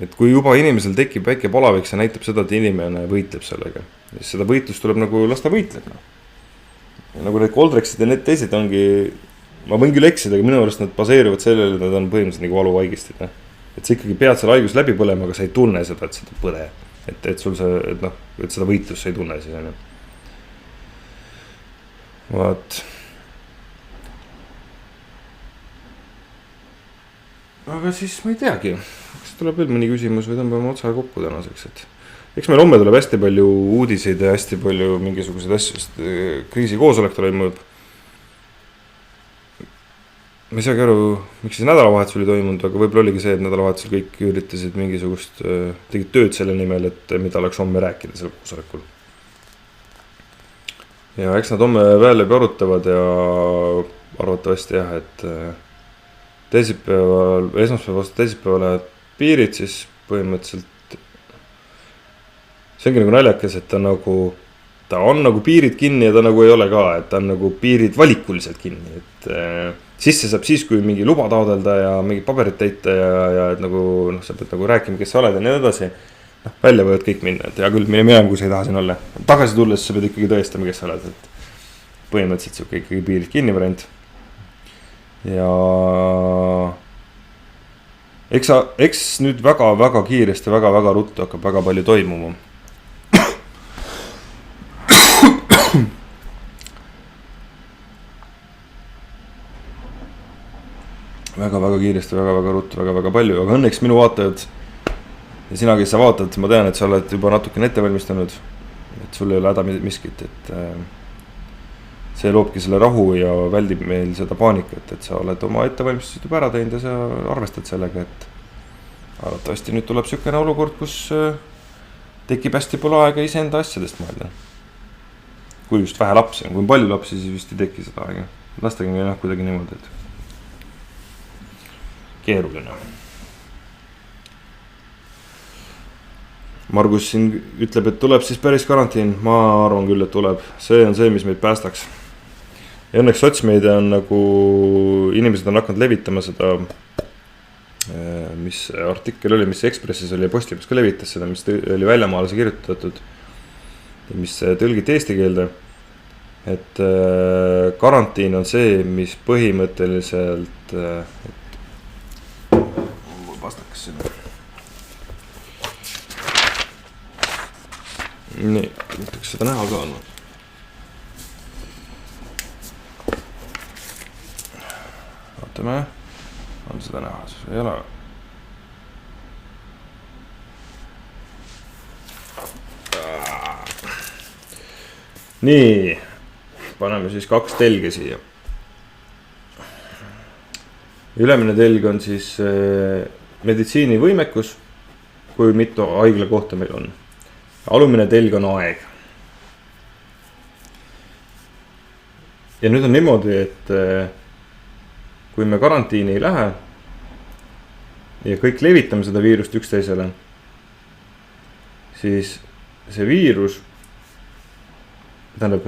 Et kui juba inimesel tekib väike palavik, see näitab seda, et inimene võitleb sellega. Ja seda võitlust tuleb nagu lasta võitlema. Ja nagu need koldreksid ja need teised ongi, ma võin küll eksida, aga minu arust nad baseerivad sellele, et nad on põhimõtteliselt nagu valuvaigistid. Et sa ikkagi pead selle haigus läbi põlema, aga sa ei tunne seda, et seda põde. Et sul see, et seda võitlust sa ei tunne siis. Vaat. Aga siis ma ei teagi, kas tuleb veel mõni küsimus või tõmbame otsa kokku tänaseks, et eks meil homme tuleb hästi palju uudiseid ja hästi palju mingisuguseid asju, sest kriisikoosolek toimub. Ma ei saagi aru, miks see nädalavahetus oli toimunud, aga võib-olla oligi see, et nädalavahetusel kõik üritasid mingisugust, tegid tööd selle nimel, et mida oleks homme rääkida selle koosolekul. Ja eks nad homme veel läbi arutavad ja arvatavasti jah, et teisipäeval, esmaspäevast teisipäeval lähevad piirid, siis põhimõtteliselt see ongi nagu naljakas, et ta on nagu piirid kinni ja ta nagu ei ole ka, et ta on nagu piirid valikuliselt kinni, et sisse saab siis, kui mingi luba taodelda ja mingid paberid täita ja et nagu, noh, sa pead nagu rääkima, kes sa oled ja nii edasi, noh, välja võivad kõik minna, et hea küll, mine minema, kui sa ei taha siin olla. Tagasi tulles sa pead ikkagi tõestama, kes sa oled, et põhimõtteliselt siuke ikkagi piirid kinni variant. Ja eks nüüd väga kiiresti, väga ruttu hakkab väga palju toimuma. Väga kiiresti, väga ruttu, väga palju, aga õnneks minu vaatajad ja sina, kes sa vaatad, ma tean, et sa oled juba natukene ette valmistanud, et sul ei ole häda miskit, et see loobki selle rahu ja väldib meil seda paanikat, et sa oled oma ettevalmistused juba ära teinud ja sa arvestad sellega, et arvatavasti nüüd tuleb siukene olukord, kus tekib hästi palju aega iseenda asjadest mõelda. Kui just vähe lapsi on, kui on palju lapsi, siis vist ei teki seda aega. Lastega on kuidagi niimoodi, et keeruline. Margus siin ütleb, et tuleb siis päris karantiin. Ma arvan küll, et tuleb. See on see, mis meid päästaks. Ja õnneks sotsmeedia on nagu, inimesed on hakanud levitama seda, mis artikkel oli, mis Ekspressis oli ja Postimees ka levitas seda, mis oli väljamaalase kirjutatud ja mis tõlgiti eesti keelde. Et karantiin on see, mis põhimõtteliselt vastakas sinna. Nii, võtaks seda näha ka on. Vaatame, on seda näha, siis ei ole. Nii, paneme siis 2 telge siia. Ülemine telg on siis meditsiinivõimekus, kui mitu haigla kohta meil on. Alumine telg on aeg. Ja nüüd on niimoodi, et kui me karantiini ei lähe ja kõik levitame seda viirust üksteisele, siis see viirus, tähendab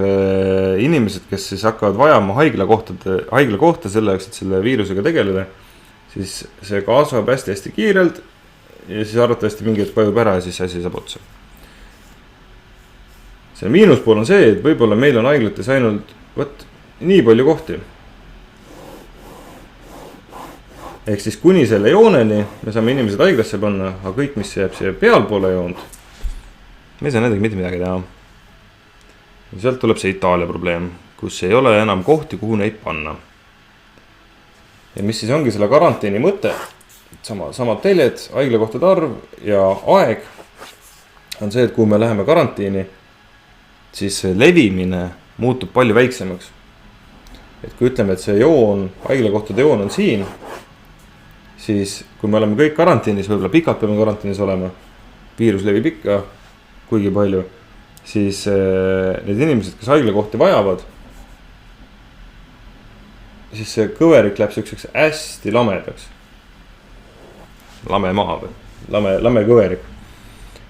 inimesed, kes siis hakkavad vajama haigla kohta selle jaoks, et selle viirusega tegeleda, siis see kasvab hästi kiirelt ja siis arvatavasti mingi hetk vajub ära ja siis asi saab otsa. See miinuspool on see, et võib-olla meil on haiglates ainult nii palju kohti. Ehk siis kuni selle jooneni me saame inimesed haiglasse panna, aga kõik, mis jääb siia pealpoole joont, me ei saa nendega mitte midagi teha. Ja sealt tuleb see Itaalia probleem, kus ei ole enam kohti, kuhu neid panna. Ja mis siis ongi selle karanteeni mõte, samad teljed, haiglakohtade arv ja aeg on see, et kui me läheme karanteeni, siis see levimine muutub palju väiksemaks. Et kui ütleme, et see joon, haiglakohtade joon on siin, siis kui me oleme kõik karanteenis, võib-olla pikalt peame karanteenis olema, viirus levib ikka kuigi palju, siis need inimesed, kes haiglakohti vajavad, siis see kõverik läheb selliseks hästi lamedaks. Lame maa või? Lame kõverik.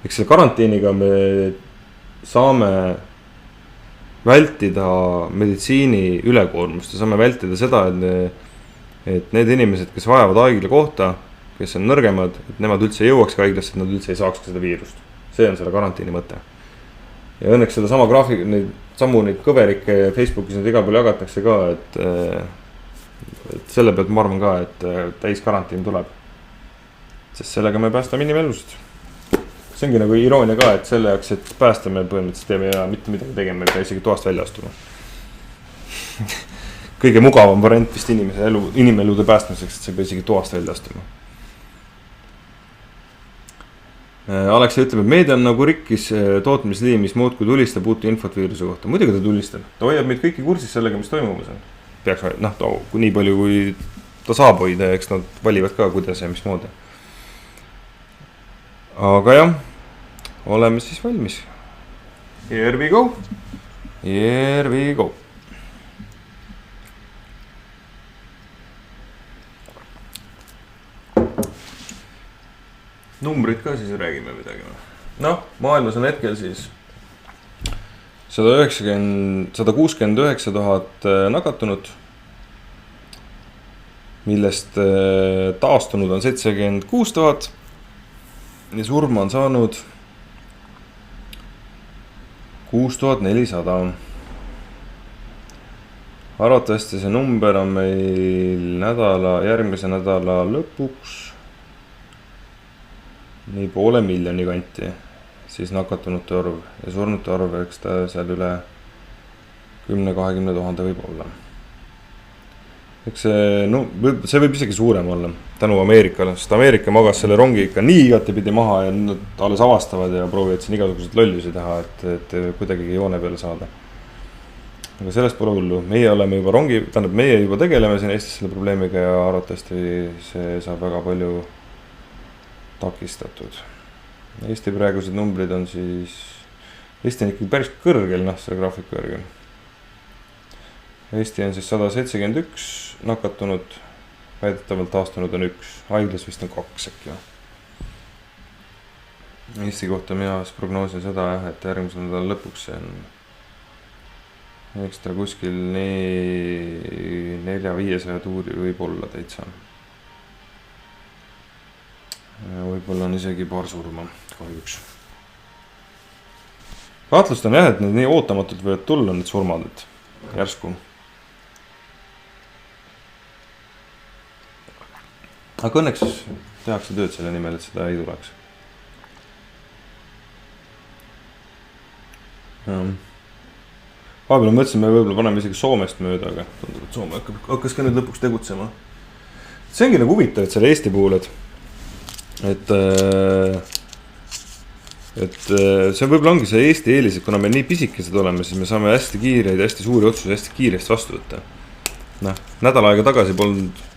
Eks selle karanteeniga me saame vältida meditsiini ülekoormust ja saame vältida seda, et need inimesed, kes vajavad haigla kohta, kes on nõrgemad, et nemad üldse ei jõuaks haiglasse, et nad üldse ei saaks seda viirust. See on selle karanteeni mõte. Ja õnneks seda sama graafik, neid kõverikke Facebookis need igal pool jagatakse ka, et selle pealt ma arvan ka, et täis karantiin tuleb. Sest sellega me päästame inimelusid. See ongi nagu iroonia ka, et selle jaoks, et päästame põhimõtteliselt teeme ja mitte midagi tegema, me isegi toast välja astuma. Kõige mugavam variant vist inimelude päästmiseks, et see pea isegi toast välja astuma. Aleksei ütleb, et meedia on nagu rikkis tootmisliim, mis muud kui tulistab uut infot viiruse kohta. Muidugi ta tulistab. Ta hoiab meid kõiki kursis sellega, mis toimumas on. Peaks, nii palju kui ta saab hoida, eks nad valivad ka, kuidas ja mismoodi. Aga jah, oleme siis valmis. Here we go. Here we go. Numbrid ka siis räägime midagi. Maailmas on hetkel siis 169 000 nakatunut, millest taastunud on 76 000 ja surma on saanud 6400. Arvatavasti see number on meil järgmise nädala lõpuks nii 500,000 kanti, siis nakatunute arv ja surnute arv, eks ta seal üle 10-20 000 võib olla. Eks see võib isegi suurem olla tänu Ameerikale, sest Ameerika magas selle rongi ikka nii igatepidi maha ja nad alles avastavad ja proovivad siin igasugused lollusi teha, et kuidagi joone peale saada. Aga sellest pole hullu. Meie juba tegeleme siin Eestis selle probleemiga ja arvatavasti see saab väga palju takistatud. Eesti praegused numbrid on siis, Eesti on ikkagi päris kõrgel, selle graafiku järgi. Eesti on siis 171 nakatunut, väidetavalt taastunud on 1, haiglas vist on 2 äkki. Eesti kohta mina prognoosin seda, et järgmise nädala lõpuks see on, eks ta kuskil 400-500 tuuri võib olla täitsa. Võib-olla on isegi paar surma kahjuks. Kahtlust on jah, et need nii ootamatult võivad tulla need surmad, et järsku. Aga õnneks tehakse tööd selle nimel, et seda ei tuleks. Vahepeal mõtlesin, me võib-olla paneme isegi Soomest mööda, aga tundub, et Soome hakkas ka nüüd lõpuks tegutsema. See ongi nagu huvitav, et selle Eesti puhul, et see võib-olla ongi see Eesti eelis, et kuna me nii pisikesed oleme, siis me saame hästi kiireid, hästi suuri otsusi hästi kiiresti vastu võtta. Nädal aega tagasi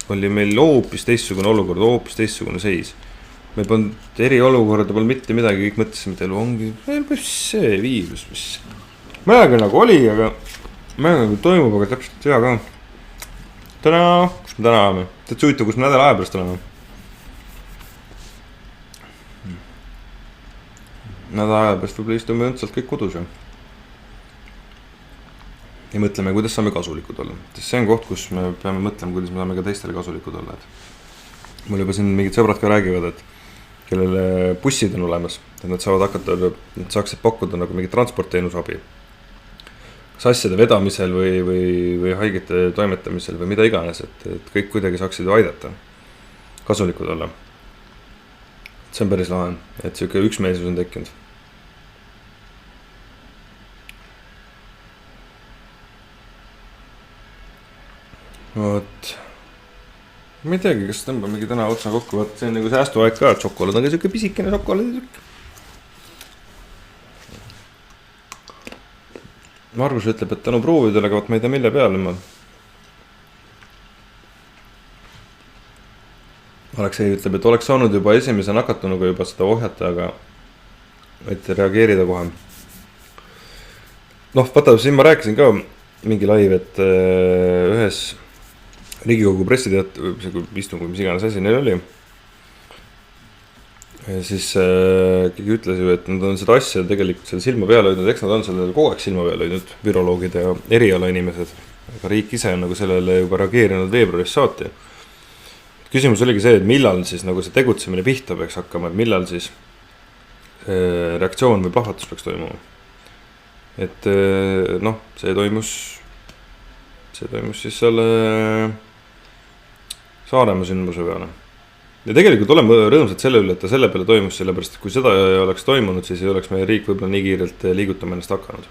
oli meil hoopis teistsugune olukord, hoopis teistsugune seis. Meil polnud eriolukorda, polnud mitte midagi, kõik mõtlesime, et elu ongi, mis see viirus, mis midagi nagu oli, aga midagi nagu toimub, aga täpselt tea ka. Kus me täna oleme? Tead suvitav, kus me nädala aja pärast oleme? Nädala aja pärast võib-olla istume õndsalt kõik kodus ja mõtleme, kuidas saame kasulikud olla. See on koht, kus me peame mõtlema, kuidas me saame ka teistele kasulikud olla. Mul juba siin mingid sõbrad ka räägivad, kellele bussid on olemas, et nad saavad hakata, nad saaksid pakkuda nagu mingi transportteenusabi. Kas asjade vedamisel või haigete toimetamisel või mida iganes, et kõik kuidagi saaksid ju aidata, kasulikud olla. See on päris lahe, et siuke üksmeelsus on tekkinud. Vot. Ma ei teagi, kas tõmbamegi täna otsa kokku, see on nagu säästuaeg ka, et šokolaad on ka siuke pisikene šokolaaditükk. Margus ütleb, et tänu proovidele, aga ma ei tea mille peale ma. Aleksei ütleb, et oleks saanud juba esimese nakatunuga juba seda ohjata, aga et reageerida kohe. Vaata, siin ma rääkisin ka mingi live, et ühes Riigikogu pressiteat, istung, mis iganes asi neil oli. Siis keegi ütles ju, et nad on seda asja tegelikult seal silma peale hoidnud, eks nad on sellele kogu aeg silma peale hoidnud, viroloogid ja eriala inimesed. Aga riik ise on nagu sellele juba reageerinud veebruarist saati. Küsimus oligi see, et millal siis nagu see tegutsemine pihta peaks hakkama, et millal siis reaktsioon või plahvatus peaks toimuma. Et see toimus siis selle Saaremaa sündmuse peale. Ja tegelikult oleme rõõmsad selle üle, et ta selle peale toimus, sellepärast, et kui seda ei oleks toimunud, siis ei oleks meie riik võib-olla nii kiirelt liigutama ennast hakanud.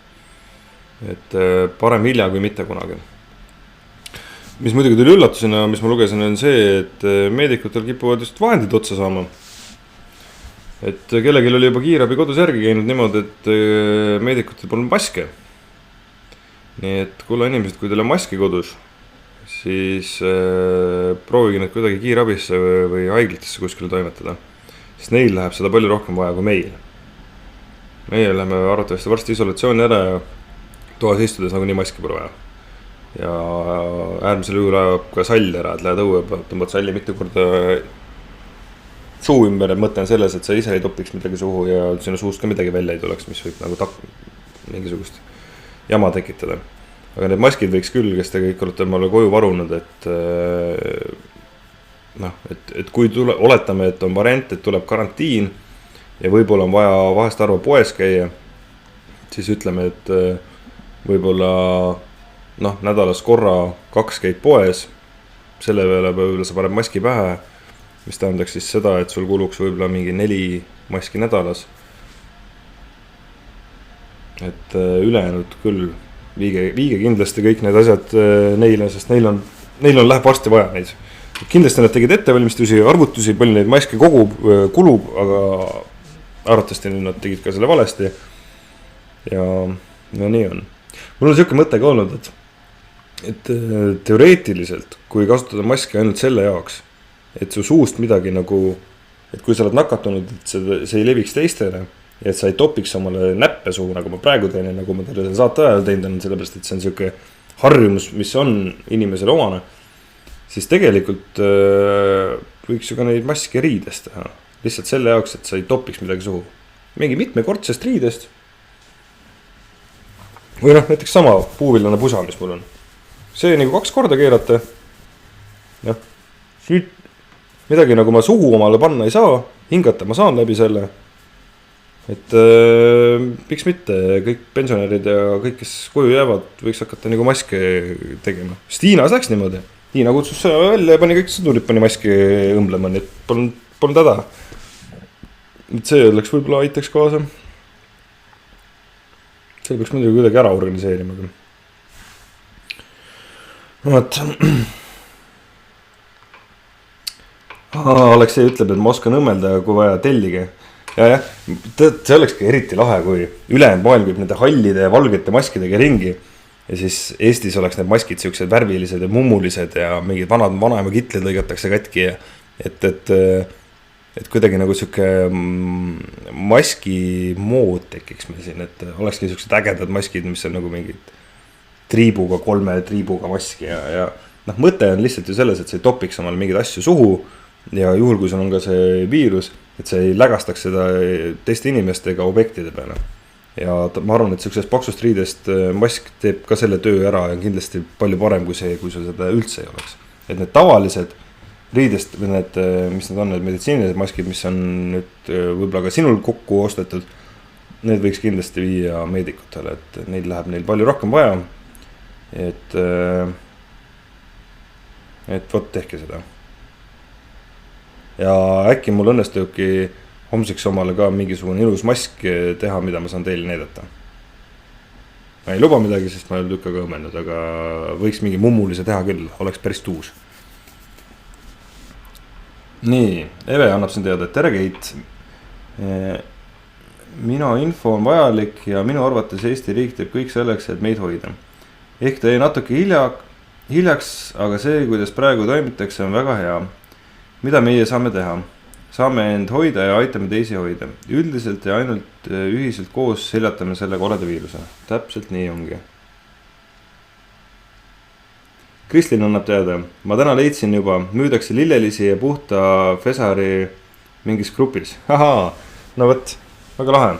Et parem hilja kui mitte kunagi. Mis muidugi tuli üllatusena, mis ma lugesin, on see, et meedikutel kipuvad just vahendid otsa saama. Et kellelgi oli juba kiirabi kodus järgi käinud niimoodi, et meedikutel polnud maske. Nii et kuule inimesed, kui teil on maski kodus, siis proovige need kuidagi kiirabisse või haiglatesse kuskile toimetada. Sest neil läheb seda palju rohkem vaja kui meil. Meie läheme arvatavasti varsti isolatsiooni ära ja toas istudes nagu nii maski pole vaja. Ja äärmisel juhul ajab ka sall ära, et lähed õue, tõmbad salli mitu korda suu ümber, et mõte on selles, et sa ise ei topiks midagi suhu ja sinu suust ka midagi välja ei tuleks, mis võib nagu mingisugust jama tekitada. Aga need maskid võiks küll, kes te kõik olete mulle koju varunud, et kui oletame, et on variant, et tuleb karantiin ja võib-olla on vaja vahest arva poes käia, siis ütleme, et võib-olla nädalas korra 2 käid poes, selle peale võib-olla sa paned maski pähe, mis tähendaks siis seda, et sul kuluks võib-olla mingi 4 maski nädalas. Et ülejäänud küll viige kindlasti kõik need asjad neile, sest neil on läheb varsti vaja neid. Kindlasti nad tegid ettevalmistusi, arvutusi, palju neid maske kulub, aga arvatavasti nad tegid ka selle valesti. Ja nii on. Mul on siuke mõte ka olnud, et teoreetiliselt, kui kasutada maski ainult selle jaoks, et su suust midagi nagu, et kui sa oled nakatunud, et see ei leviks teistele, ja et sa ei topiks omale näppe suhu, nagu ma praegu teen, nagu ma teile saate ajal teinud, sellepärast, et see on siuke harjumus, mis on inimesele omane, siis tegelikult võiks ju ka neid maske riidest teha. Lihtsalt selle jaoks, et sa ei topiks midagi suhu. Mingi mitmekordsest riidest. Või näiteks sama puuvillane pusa, mis mul on. See nagu 2 korda keerata. Midagi nagu ma suhu omale panna ei saa, hingata ma saan läbi selle. Et miks mitte, kõik pensionärid ja kõik, kes koju jäävad, võiks hakata nagu maske tegema. Stiinas läks niimoodi. Tiina kutsus välja ja pani kõik sõdurid pani maski õmblema, nii et polnud häda. Et see oleks võib-olla aitaks kaasa. See peaks muidugi kuidagi ära organiseerima. Vaat. Aleksei ütleb, et ma oskan õmmelda, kui vaja tellige. Ja, see olekski eriti lahe, kui ülejäänud maailm võib nende hallide ja valgete maskidega ringi. Ja siis Eestis oleks need maskid siuksed värvilised ja mummulised ja mingid vanaema kitlid lõigatakse katki. Ja, et kuidagi nagu siuke maski mood tekiks meil siin, et olekski siuksed ägedad maskid, mis on nagu mingid 3 triibuga maski. Ja mõte on lihtsalt ju selles, et sa ei topiks omale mingeid asju suhu ja juhul, kui sul on ka see viirus, et see ei lägastaks seda teiste inimeste ega objektide peale. Ja ma arvan, et sellisest paksust riidest mask teeb ka selle töö ära ja kindlasti palju parem kui see, kui sul seda üldse ei oleks. Et need tavalised riidest või need, mis need on, need meditsiinilised maskid, mis on nüüd võib-olla ka sinul kokku ostetud, need võiks kindlasti viia meedikutele, et neid läheb neil palju rohkem vaja. Et vot tehke seda. Ja äkki mul õnnestubki homseks omale ka mingisugune ilus mask teha, mida ma saan teile näidata. Ma ei luba midagi, sest ma ei ole tükkaga õmmenud, aga võiks mingi mummulise teha küll, oleks päris tuus. Nii, Eve annab siin teada, et tere Keit. Minu info on vajalik ja minu arvates Eesti riik teeb kõik selleks, et meid hoida. Ehk ta jäi natuke hiljaks, aga see, kuidas praegu toimitakse, on väga hea. Mida meie saame teha? Saame end hoida ja aitame teisi hoida. Üldiselt ja ainult ühiselt koos seljatame selle koreda viiruse. Täpselt nii ongi. Kristlin annab teada. Ma täna leidsin juba, müüdakse lillelisi ja puhta fesari mingis grupis. Ahaa, no võt, väga lahe.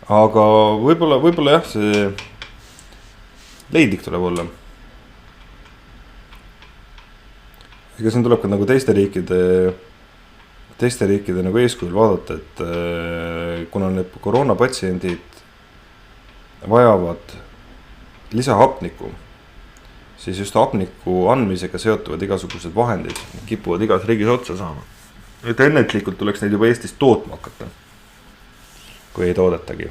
Aga võib-olla jah, see leidlik tuleb olla. Ega siin tuleb ka nagu teiste riikide nagu eeskujul vaadata, et kuna need koroonapatsiendid vajavad lisahapniku, siis just hapniku andmisega seotuvad igasugused vahendid kipuvad igas riigis otsa saama. Et ennetlikult tuleks neid juba Eestis tootma hakata, kui ei toodetagi.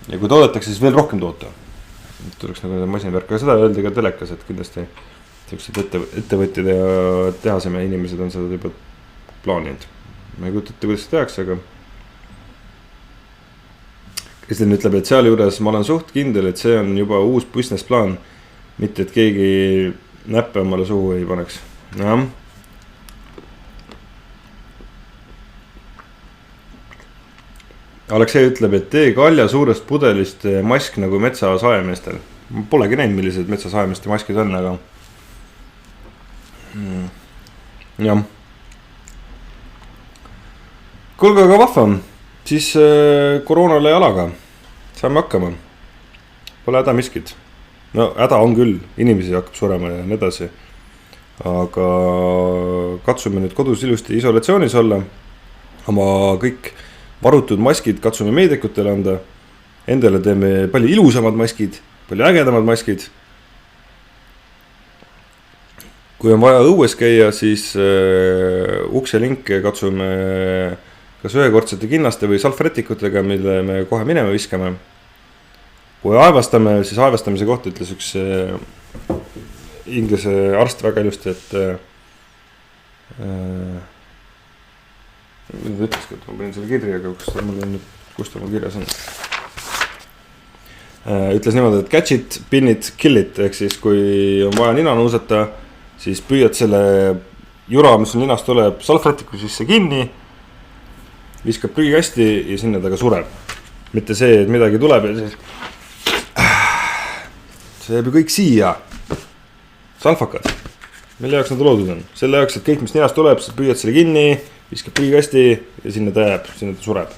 Ja kui toodetakse, siis veel rohkem toota. Tuleks nagu masinvärk, aga seda öeldi ka telekas, et kindlasti ettevõtjad ja tehaseme inimesed on seda juba plaaninud. Ma ei kujutate, kuidas see tehakse, aga Kristlin ütleb, et seal juures ma olen suht kindel, et see on juba uus business plaan, mitte et keegi näppe omale suhu ei paneks. Ja. Aleksei ütleb, et tee kalja suurest pudelist mask nagu metsasaemeestel. Ma polegi näinud, millised metsasaemeeste maskid on, aga jah. Kuulge, aga vahva, siis koroonale jalaga saame hakkama. Pole häda miskit. No häda on küll, inimesi hakkab surema ja nii edasi. Aga katsume nüüd kodus ilusti isolatsioonis olla. Oma kõik varutud maskid katsume meedikutele anda. Endale teeme palju ilusamad maskid, palju ägedamad maskid. Kui on vaja õues käia, siis ukselinke katsume kas ühekordsete kinnaste või salfretikutega, mille me kohe minema viskame. Kui aevastame, siis aevastamise kohta ütles üks inglise arst väga ilusti, et ütleski, et ma panin selle kirja, aga kus ta mul kirjas on. Ütles niimoodi, et catch it, pin it, kill it, ehk siis kui on vaja nina nuusata, siis püüad selle jura, mis on ninast tuleb, salfretiku sisse kinni, viskab prügikasti ja sinna taga sureb. Mitte see, et midagi tuleb ja siis see jääb ju kõik siia. Salfakad. Mille jaoks nad loodud on? Selle jaoks, et kõik, mis ninast tuleb, siis püüad selle kinni, viskab prügikasti ja sinna ta jääb, sinna ta sureb.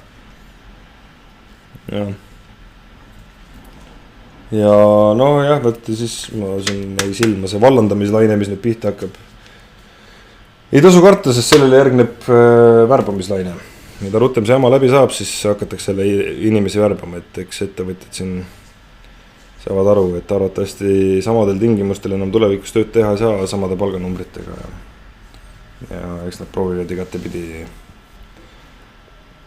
Ja no jah, võtta siis ma siin ei silma see vallandamislaine, mis nüüd pihta hakkab. Ei tasu karta, sest sellele järgneb värbamislaine. Mida rutem see jama läbi saab, siis hakatakse selle inimesi värbama, et eks ettevõtjad siin saavad aru, et arvatavasti samadel tingimustel enam tulevikus tööd teha ei saa samade palganumbritega. Ja eks nad proovivad igatepidi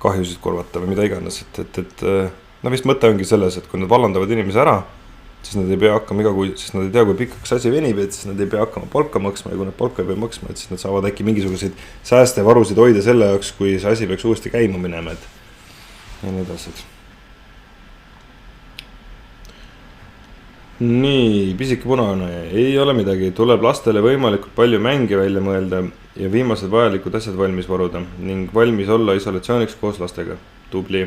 kahjusid korvata või mida iganes, et no vist mõte ongi selles, et kui nad vallandavad inimesi ära, siis nad ei pea hakkama sest nad ei tea, kui pikaks asi venib, et siis nad ei pea hakkama palka maksma ja kui nad palka ei pea maksma, et siis nad saavad äkki mingisuguseid säästevarusid hoida selle jaoks, kui see asi peaks uuesti käima minema, et ja nii edasi. Nii, pisike punane, ei ole midagi, tuleb lastele võimalikult palju mänge välja mõelda ja viimased vajalikud asjad valmis varuda ning valmis olla isolatsiooniks koos lastega. Tubli,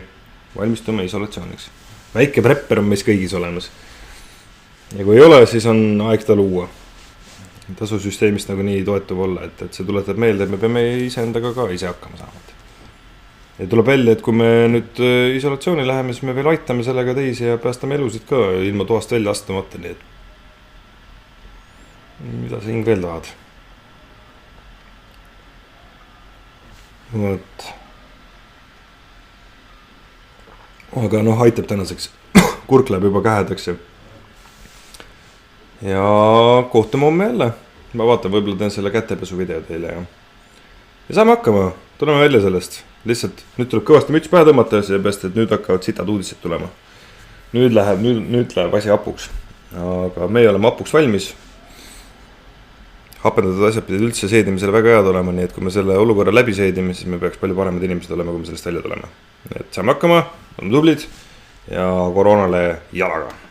valmistume isolatsiooniks. Väike prepper on meis kõigis olemas. Ja kui ei ole, siis on aeg ta luua. Tasusüsteemist nagu nii toetuv olla, et see tuletab meelde, et me peame iseendaga ka ise hakkama saama. Ja tuleb välja, et kui me nüüd isolatsiooni läheme, siis me veel aitame sellega teisi ja päästame elusid ka ilma toast välja astumata, nii et mida sa hing veel tahad? vot. Aga noh, aitab tänaseks. Kurk läheb juba kähedaks ja kohtume homme jälle. Ma vaatan, võib-olla teen selle kätepesu video teile ja saame hakkama, tuleme välja sellest. Lihtsalt nüüd tuleb kõvasti müts pähe tõmmata, seepärast, et nüüd hakkavad sitad uudised tulema. Nüüd läheb asi hapuks. Aga meie oleme hapuks valmis. Hapendatud asjad pidid üldse seedimisele väga head olema, nii et kui me selle olukorra läbi seedime, siis me peaks palju paremad inimesed olema, kui me sellest välja tuleme. Et saame hakkama, oleme tublid ja koroonale jalaga.